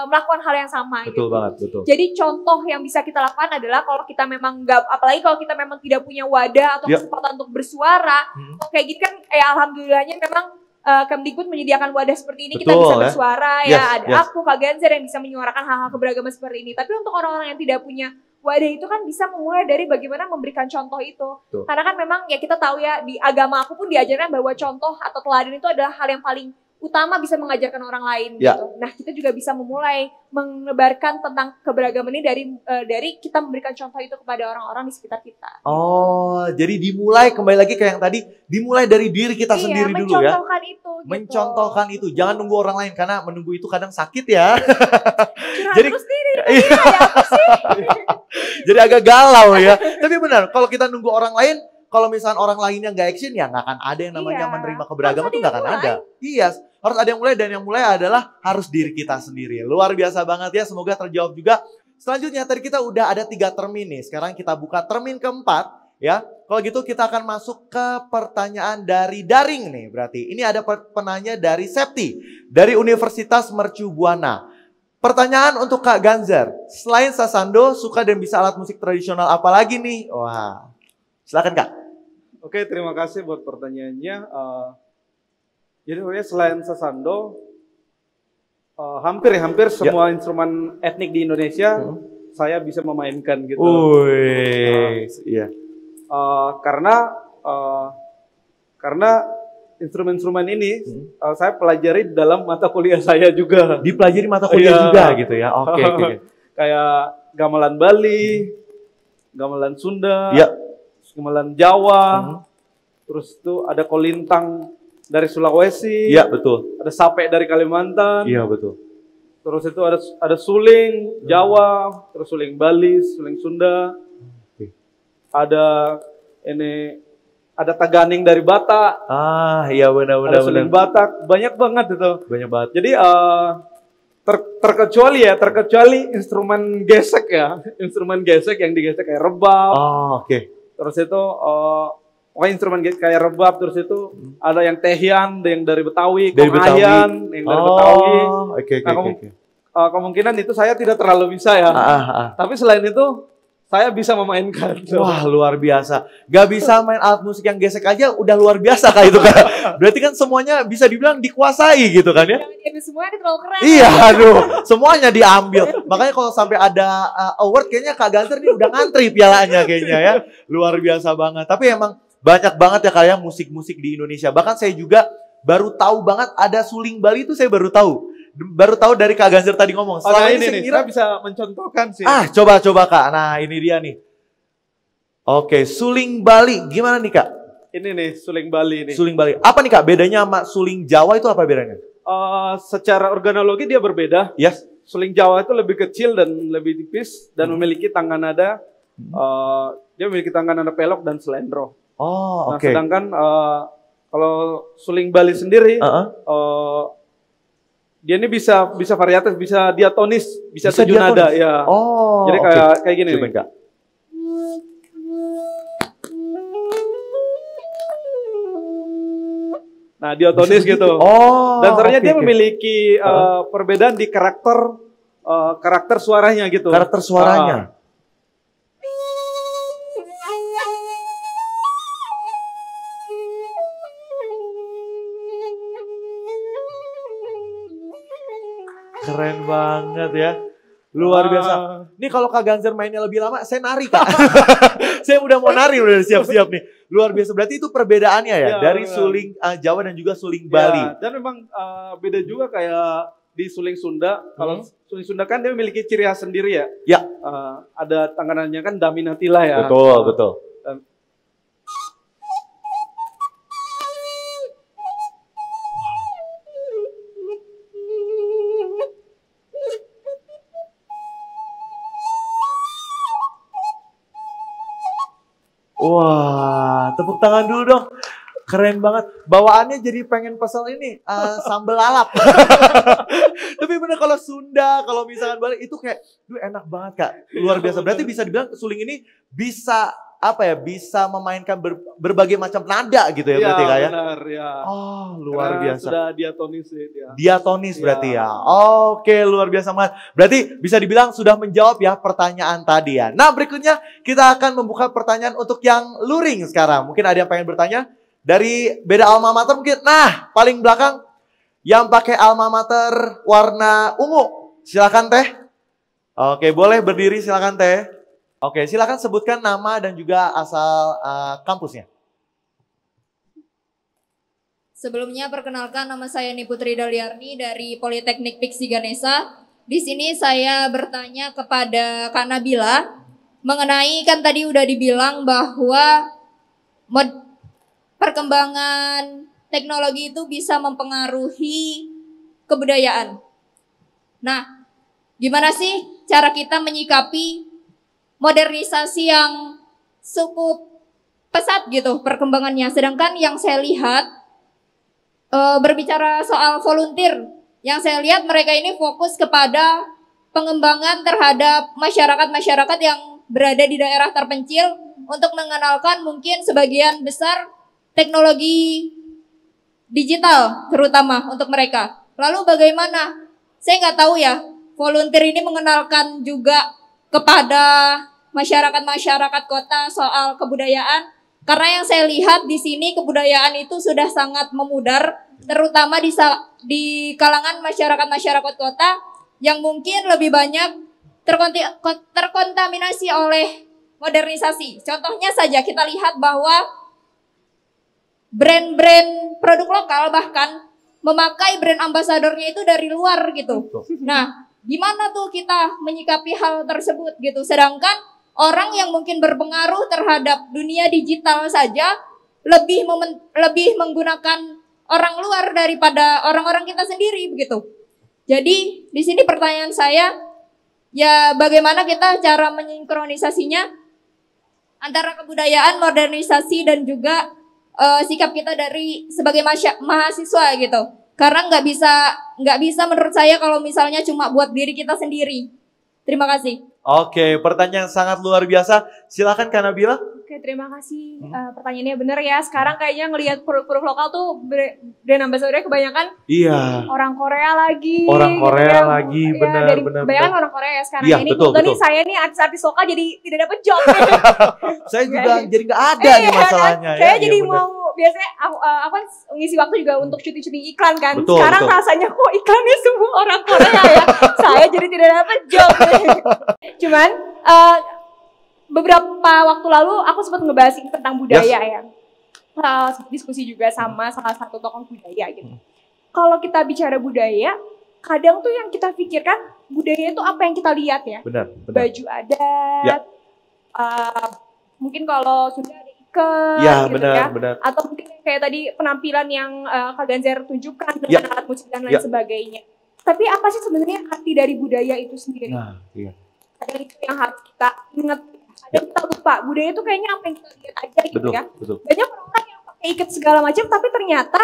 melakukan hal yang sama. Betul. Jadi contoh yang bisa kita lakukan adalah kalau kita memang apalagi kalau kita memang tidak punya wadah atau kesempatan untuk bersuara, kayak gitu kan alhamdulillahnya memang Kemdikbud menyediakan wadah seperti ini, kita bisa bersuara ada aku, Kak Ganzer yang bisa menyuarakan hal-hal keberagaman seperti ini. Tapi untuk orang-orang yang tidak punya wadah itu kan bisa memulai dari bagaimana memberikan contoh itu. Karena kan memang ya kita tahu ya di agama aku pun diajarkan bahwa contoh atau teladan itu adalah hal yang paling utama bisa mengajarkan orang lain gitu. Nah, kita juga bisa memulai menebarkan tentang keberagaman ini dari kita memberikan contoh itu kepada orang-orang di sekitar kita. Jadi dimulai kembali lagi ke yang tadi, dimulai dari diri kita sendiri dulu ya. Mencontohkan itu. Mencontohkan itu, jangan nunggu orang lain karena menunggu itu kadang sakit ya. Jadi terus diri. Jadi agak galau ya. Tapi benar, kalau kita nunggu orang lain, kalau misalnya orang lainnya nggak action ya nggak akan ada yang namanya menerima keberagaman, itu nggak akan ada. Harus ada yang mulai, dan yang mulai adalah harus diri kita sendiri. Luar biasa banget ya, semoga terjawab juga. Selanjutnya tadi kita udah ada 3 termin nih, sekarang kita buka termin keempat ya. Kalau gitu kita akan masuk ke pertanyaan dari daring nih berarti. Ini ada penanya dari Septi, dari Universitas Mercu Buana. Pertanyaan untuk Kak Ganzer, selain sasando, suka dan bisa alat musik tradisional apa lagi nih? Wah, silakan Kak. Oke, terima kasih buat pertanyaannya. Jadi selain sasando, hampir semua instrumen etnik di Indonesia saya bisa memainkan gitu. Karena instrumen-instrumen ini saya pelajari dalam mata kuliah saya juga. Dipelajari mata kuliah juga gitu ya. Oke. Kayak gamelan Bali, gamelan Sunda, gamelan Jawa, terus itu ada kolintang dari Sulawesi. Iya, betul. Ada sape dari Kalimantan. Iya, betul. Terus itu ada suling Jawa, terus suling Bali, suling Sunda. Ada taganing dari Batak. Iya benar. Ada suling Batak, banyak banget itu. Banyak banget. Jadi terkecuali instrumen gesek ya. Instrumen gesek yang digesek kayak rebab. Terus itu instrumen kayak rebab, terus itu ada yang tehian, ada yang dari Betawi, kongayan, yang dari Betawi. Kemungkinan itu saya tidak terlalu bisa ya. Tapi selain itu saya bisa memainkan. Wah, luar biasa. Gak bisa main alat musik yang gesek aja udah luar biasa kayak itu kan. Berarti kan semuanya bisa dibilang dikuasai gitu kan ya. Jangan diambil semua, ini terlalu keren. Iya, aduh, semuanya diambil. Makanya kalau sampai ada award kayaknya Kak Ganser nih udah ngantri pialanya kayaknya ya. Luar biasa banget. Tapi emang banyak banget ya kayak musik-musik di Indonesia. Bahkan saya juga baru tahu banget ada suling Bali itu saya baru tahu. Baru tahu dari Kak Ganser tadi ngomong. Selama ini nih, saya bisa mencontohkan sih. Coba Kak. Nah, ini dia nih. Oke, suling Bali. Gimana nih Kak? Ini nih, suling Bali nih. Suling Bali. Apa nih Kak bedanya sama suling Jawa itu apa bedanya? Secara organologi dia berbeda. Yes. Suling Jawa itu lebih kecil dan lebih tipis dan memiliki tangan nada. Dia memiliki tangan nada pelok dan selendro. Nah, oke. Sedangkan kalau suling Bali sendiri, dia ini bisa variatif, bisa diatonis, bisa 7 nada ya. Jadi kayak gini nih. Kak. Nah, diatonis gitu. Dan ternyata dia memiliki perbedaan di karakter suaranya gitu. Karakter suaranya. Keren banget ya. Luar biasa. Nih kalau Kak Ganser mainnya lebih lama, saya nari Kak. Saya udah mau nari, udah siap-siap nih. Luar biasa. Berarti itu perbedaannya ya dari suling Jawa dan juga suling Bali. Dan memang beda juga kayak di suling Sunda. Kalau suling Sunda kan dia memiliki ciri khas sendiri ya. Ya. Ada tanganannya kan daminatila ya. Betul. Wah, tepuk tangan dulu dong. Keren banget. Bawaannya jadi pengen pesan ini sambal lalap. Tapi bener kalau Sunda, kalau misalkan Bali itu kayak enak banget Kak. Luar biasa. Berarti bisa dibilang suling ini bisa bisa memainkan berbagai macam nada gitu ya berarti Kak ya. Benar, ya. Oh, luar biasa. Sudah diatonis dia. Diatonis berarti ya. Oke, luar biasa banget. Berarti bisa dibilang sudah menjawab ya pertanyaan tadi ya. Nah, berikutnya kita akan membuka pertanyaan untuk yang luring sekarang. Mungkin ada yang pengen bertanya dari beda alma mater mungkin. Nah, paling belakang yang pakai alma mater warna ungu. Silakan Teh. Oke, boleh berdiri silakan Teh. Oke, silakan sebutkan nama dan juga asal kampusnya. Sebelumnya perkenalkan nama saya Niputri Daliarni dari Politeknik Piksi Ganesha. Di sini saya bertanya kepada Kak Nabila mengenai kan tadi udah dibilang bahwa perkembangan teknologi itu bisa mempengaruhi kebudayaan. Nah, gimana sih cara kita menyikapi modernisasi yang cukup pesat gitu perkembangannya. Sedangkan yang saya lihat berbicara soal volunteer, yang saya lihat mereka ini fokus kepada pengembangan terhadap masyarakat-masyarakat yang berada di daerah terpencil untuk mengenalkan mungkin sebagian besar teknologi digital terutama untuk mereka. Lalu bagaimana? Saya nggak tahu ya, volunteer ini mengenalkan juga kepada masyarakat-masyarakat kota soal kebudayaan, karena yang saya lihat di sini kebudayaan itu sudah sangat memudar, terutama di kalangan masyarakat-masyarakat kota yang mungkin lebih banyak terkontaminasi oleh modernisasi. Contohnya saja kita lihat bahwa brand-brand produk lokal bahkan memakai brand ambasadornya itu dari luar gitu. Nah, gimana tuh kita menyikapi hal tersebut gitu? Sedangkan orang yang mungkin berpengaruh terhadap dunia digital saja lebih menggunakan orang luar daripada orang-orang kita sendiri begitu. Jadi di sini pertanyaan saya, ya bagaimana kita cara mensinkronisasinya antara kebudayaan, modernisasi dan juga sikap kita dari sebagai mahasiswa gitu. Karena nggak bisa menurut saya kalau misalnya cuma buat diri kita sendiri. Terima kasih. Oke, pertanyaan sangat luar biasa. Silakan Kak Nabila. Oke, terima kasih. Pertanyaannya benar ya. Sekarang kayaknya ngelihat produk lokal tuh brand ambassador kebanyakan orang Korea lagi. Orang Korea gitu ya. lagi, benar. Kebanyakan orang Korea ya sekarang Iya, ini. betul. Nih saya nih artis-artis lokal jadi tidak dapat job. Saya juga jadi nggak ada nih masalahnya. Kan? Saya jadi mau biasanya aku ngisi waktu juga untuk syuting-syuting iklan kan. Betul, sekarang rasanya kok iklannya semua orang Korea ya. Saya jadi tidak dapat job. Cuman beberapa waktu lalu aku sempat ngebahas tentang budaya ya. Diskusi juga sama salah satu tokoh budaya gitu. Kalau kita bicara budaya, kadang tuh yang kita pikirkan budaya itu apa yang kita lihat ya. Benar. Baju adat, mungkin kalau sudah ada ikat gitu benar. Atau mungkin kayak tadi penampilan yang Kak Ganzer tunjukkan dengan alat musik dan lain sebagainya. Tapi apa sih sebenarnya arti dari budaya itu sendiri? Kadang itu yang harus kita ingat. Kadang kita lupa, budaya itu kayaknya apa yang kita lihat aja gitu ya. Banyak orang yang pakai ikat segala macam, tapi ternyata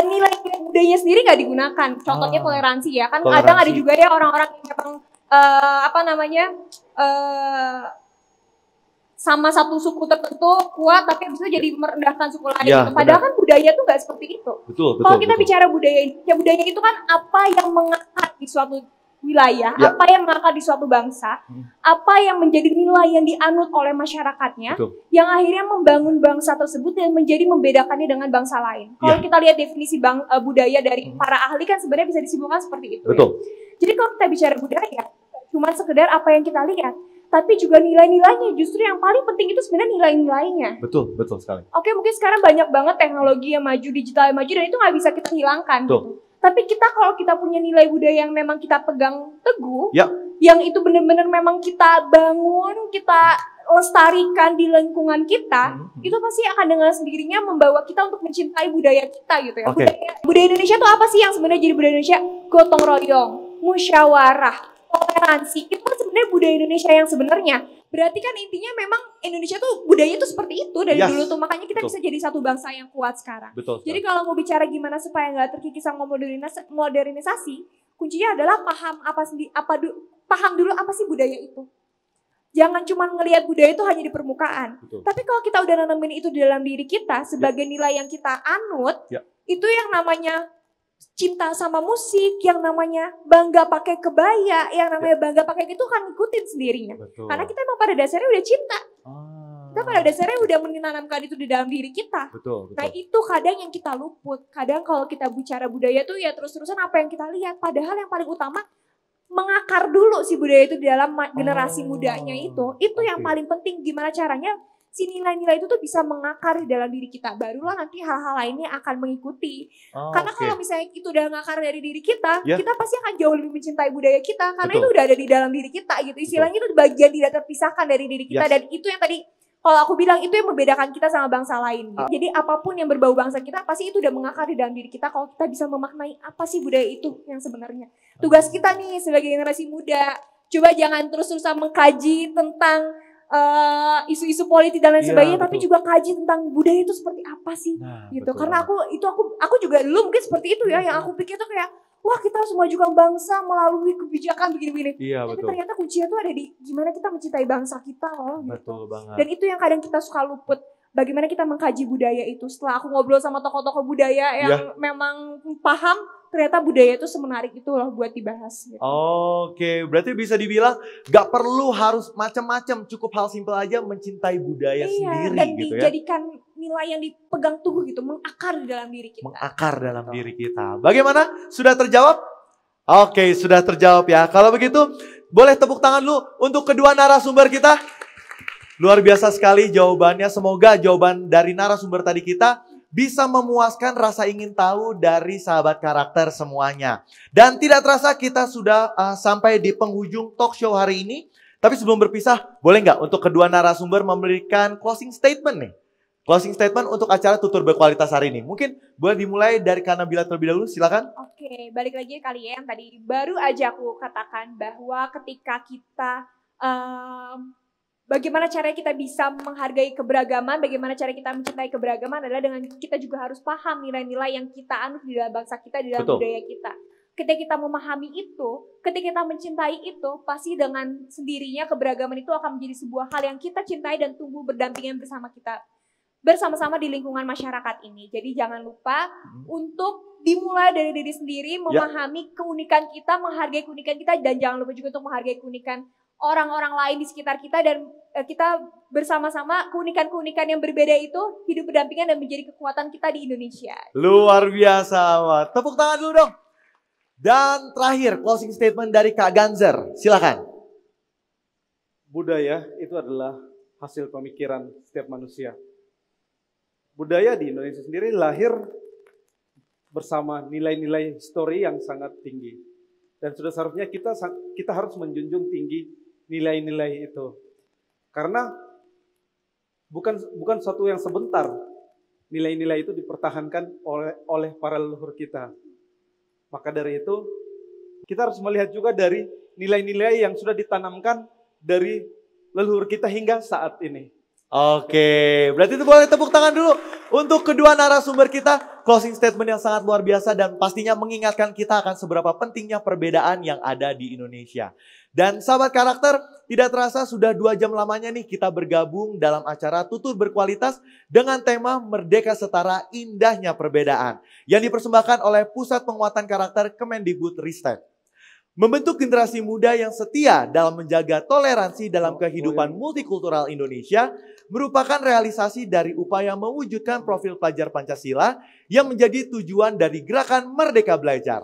nilai-nilai budayanya sendiri nggak digunakan. Contohnya toleransi ya, kan kadang ada juga ya orang-orang yang memang sama satu suku tertentu kuat, tapi habis itu jadi merendahkan suku lain. Gitu. Padahal kan budaya tuh nggak seperti itu. Kalau kita bicara budaya itu kan apa yang mengakar di suatu wilayah, apa yang mengakar di suatu bangsa, apa yang menjadi nilai yang dianut oleh masyarakatnya, yang akhirnya membangun bangsa tersebut dan menjadi membedakannya dengan bangsa lain. Kalau kita lihat definisi budaya dari para ahli kan sebenarnya bisa disimpulkan seperti itu. Ya. Jadi kalau kita bicara budaya, cuma sekedar apa yang kita lihat, tapi juga nilai-nilainya. Justru yang paling penting itu sebenarnya nilai-nilainya. Betul sekali. Oke, mungkin sekarang banyak banget teknologi yang maju, digital yang maju, dan itu nggak bisa kita hilangkan. Gitu. Tapi kita kalau kita punya nilai budaya yang memang kita pegang teguh, yang itu benar-benar memang kita bangun, kita lestarikan di lingkungan kita, itu pasti akan dengan sendirinya membawa kita untuk mencintai budaya kita gitu ya. Budaya Indonesia itu apa sih yang sebenarnya jadi budaya Indonesia? Gotong royong, musyawarah, toleransi, itu kan sebenarnya budaya Indonesia yang sebenarnya. Berarti kan intinya memang Indonesia tuh budaya itu seperti itu dari dulu tuh, makanya kita bisa jadi satu bangsa yang kuat sekarang. Jadi kalau mau bicara gimana supaya nggak terkikis sama modernisasi, kuncinya adalah paham dulu apa sih budaya itu. Jangan cuma ngelihat budaya itu hanya di permukaan. Tapi kalau kita udah nanamin itu di dalam diri kita sebagai nilai yang kita anut, itu yang namanya cinta sama musik, yang namanya bangga pakai kebaya, yang namanya bangga pakai itu kan ngikutin sendirinya. Karena kita emang pada dasarnya udah cinta. Kita pada dasarnya udah menanamkan itu di dalam diri kita. Nah itu kadang yang kita luput. Kadang kalau kita bicara budaya tuh ya terus-terusan apa yang kita lihat. Padahal yang paling utama mengakar dulu si budaya itu di dalam generasi mudanya itu. Itu yang paling penting. Gimana caranya si nilai-nilai itu tuh bisa mengakar di dalam diri kita. Barulah nanti hal-hal lainnya akan mengikuti. Karena kalau misalnya itu udah ngakar dari diri kita, kita pasti akan jauh lebih mencintai budaya kita. Karena itu udah ada di dalam diri kita gitu. Istilahnya itu bagian tidak terpisahkan dari diri kita. Dan itu yang tadi, kalau aku bilang itu yang membedakan kita sama bangsa lain. Jadi apapun yang berbau bangsa kita, pasti itu udah mengakar di dalam diri kita. Kalau kita bisa memaknai apa sih budaya itu yang sebenarnya. Tugas kita nih sebagai generasi muda, coba jangan terus-terusan mengkaji tentang isu-isu politik dan lain sebagainya, tapi juga kaji tentang budaya itu seperti apa sih, gitu. Karena aku juga dulu mungkin seperti itu ya, yang aku pikir tuh kayak, wah kita harus memajukan bangsa melalui kebijakan begini-begini. Tapi ternyata kuncinya tuh ada di gimana kita mencintai bangsa kita loh. Gitu. Dan itu yang kadang kita suka luput. Bagaimana kita mengkaji budaya itu. Setelah aku ngobrol sama tokoh-tokoh budaya yang memang paham, ternyata budaya itu semenarik itu loh buat dibahas. Gitu. Berarti bisa dibilang gak perlu harus macam-macam, cukup hal simpel aja mencintai budaya sendiri dan gitu ya. Dan dijadikan nilai yang dipegang teguh gitu, mengakar di dalam diri kita. Mengakar dalam diri kita. Bagaimana? Sudah terjawab? Sudah terjawab ya. Kalau begitu, boleh tepuk tangan dulu untuk kedua narasumber kita. Luar biasa sekali jawabannya. Semoga jawaban dari narasumber tadi kita bisa memuaskan rasa ingin tahu dari sahabat karakter semuanya. Dan tidak terasa kita sudah sampai di penghujung talk show hari ini. Tapi sebelum berpisah, boleh nggak untuk kedua narasumber memberikan closing statement nih? Closing statement untuk acara Tutur Berkualitas hari ini. Mungkin boleh dimulai dari Kak Nabila terlebih dahulu, silakan. Balik lagi kali ya yang tadi baru aja aku katakan bahwa ketika kita bagaimana cara kita bisa menghargai keberagaman, bagaimana cara kita mencintai keberagaman adalah dengan kita juga harus paham nilai-nilai yang kita anut di dalam bangsa kita, di dalam budaya kita. ketika kita memahami itu, ketika kita mencintai itu, pasti dengan sendirinya keberagaman itu akan menjadi sebuah hal yang kita cintai dan tumbuh berdampingan bersama kita, bersama-sama di lingkungan masyarakat ini. Jadi jangan lupa untuk dimulai dari diri sendiri, memahami keunikan kita, menghargai keunikan kita, dan jangan lupa juga untuk menghargai keunikan orang-orang lain di sekitar kita, dan kita bersama-sama keunikan-keunikan yang berbeda itu hidup berdampingan dan menjadi kekuatan kita di Indonesia. Luar biasa, Wak. Tepuk tangan dulu dong. Dan terakhir closing statement dari Kak Ganzer, silakan. Budaya itu adalah hasil pemikiran setiap manusia. Budaya di Indonesia sendiri lahir bersama nilai-nilai histori yang sangat tinggi. Dan sudah seharusnya kita harus menjunjung tinggi nilai-nilai itu. Karena bukan suatu yang sebentar nilai-nilai itu dipertahankan oleh para leluhur kita. Maka dari itu kita harus melihat juga dari nilai-nilai yang sudah ditanamkan dari leluhur kita hingga saat ini. Oke, berarti itu boleh tepuk tangan dulu untuk kedua narasumber kita. Closing statement yang sangat luar biasa dan pastinya mengingatkan kita akan seberapa pentingnya perbedaan yang ada di Indonesia. Dan sahabat karakter, tidak terasa sudah 2 jam lamanya nih kita bergabung dalam acara Tutur Berkualitas dengan tema Merdeka Setara, Indahnya Perbedaan yang dipersembahkan oleh Pusat Penguatan Karakter Kemendikbudristek. Membentuk generasi muda yang setia dalam menjaga toleransi dalam kehidupan multikultural Indonesia merupakan realisasi dari upaya mewujudkan profil pelajar Pancasila yang menjadi tujuan dari gerakan Merdeka Belajar.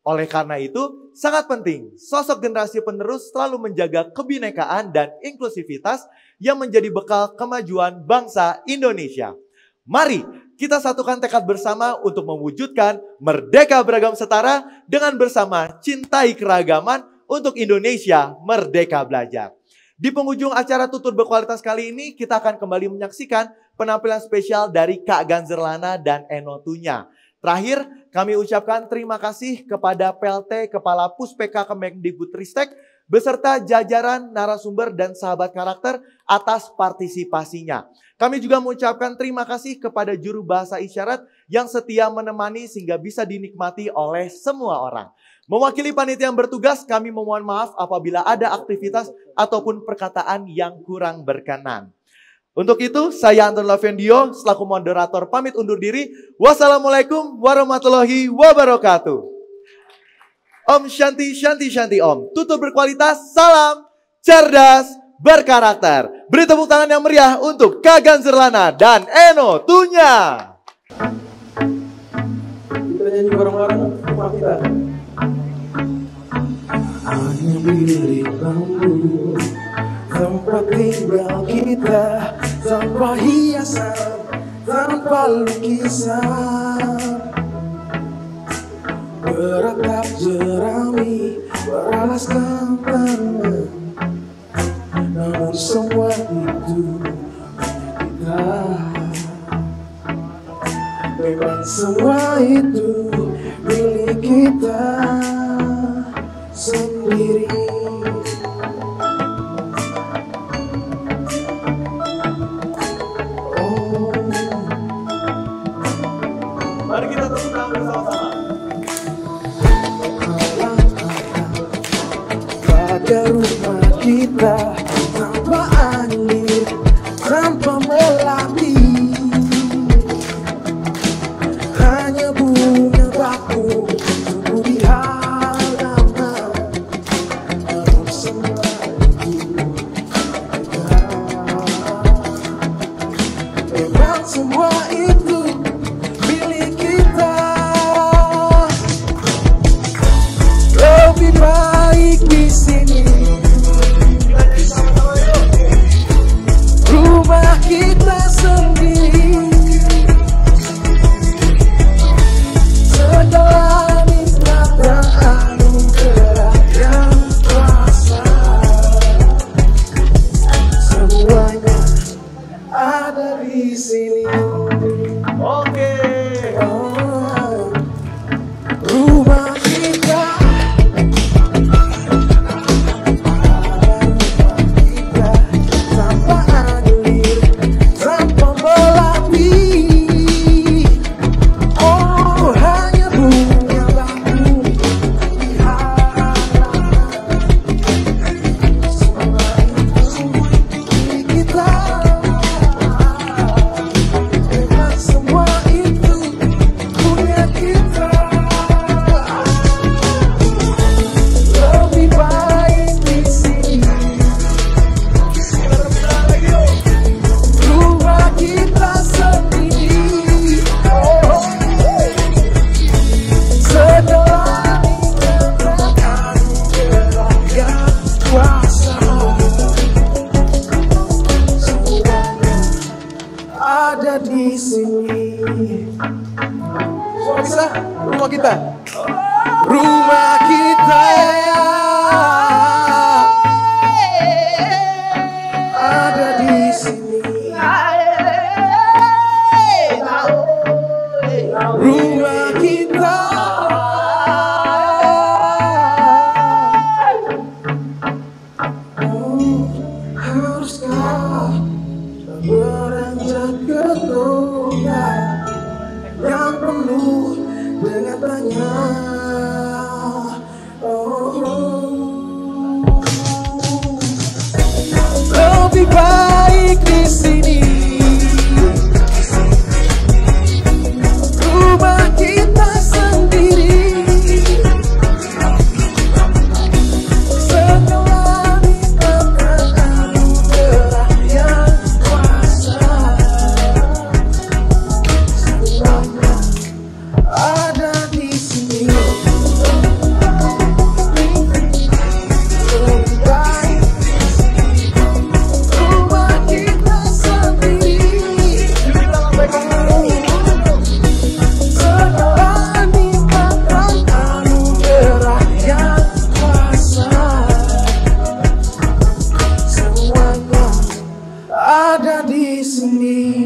Oleh karena itu, sangat penting sosok generasi penerus selalu menjaga kebinekaan dan inklusivitas yang menjadi bekal kemajuan bangsa Indonesia. Mari kita satukan tekad bersama untuk mewujudkan merdeka beragam setara dengan bersama cintai keragaman untuk Indonesia merdeka belajar. Di penghujung acara Tutur Berkualitas kali ini kita akan kembali menyaksikan penampilan spesial dari Kak Ganzer Lana dan Eno Tunya. Terakhir, kami ucapkan terima kasih kepada PLT Kepala Puspeka Kemendikbudristek beserta jajaran narasumber dan sahabat karakter atas partisipasinya. Kami juga mengucapkan terima kasih kepada juru bahasa isyarat yang setia menemani sehingga bisa dinikmati oleh semua orang. Mewakili panitia yang bertugas, kami memohon maaf apabila ada aktivitas ataupun perkataan yang kurang berkenan. Untuk itu, saya Anton Lavendio selaku moderator pamit undur diri. Wassalamualaikum warahmatullahi wabarakatuh. Om Shanti Shanti Shanti Om. Tutur Berkualitas, salam cerdas berkarakter. Beri tepuk tangan yang meriah untuk Kak Ganzer Lana dan Eno Tunya. Kita nyanyi bareng-bareng rumah kita. Hanya bilik bambu tempat tinggal kita, tanpa hiasan, tanpa lukisan, beratap jerami, beralaskan tanah. Namun semua itu kita, memang semua itu milik kita sendiri. Mari kita tepuk tangan bersama-sama. Pada rumah kita, tanpa angin, tanpa melati, hanya bunga baku tumbuh di halaman. Namun semua itu memang semua itu milik kita Rumah kita. Rumah kita ada di sini. Rumah kita haruskah beranjak ke tempat yang penuh dengan banyak lebih baik di sini. Rumah kita sendiri. Setelah dikatakan anugerah yang kuasa, semuanya ada di sini. Lebih baik rumah kita sendiri. Setelah dikatakan anugerah yang kuasa, semuanya ada di sini.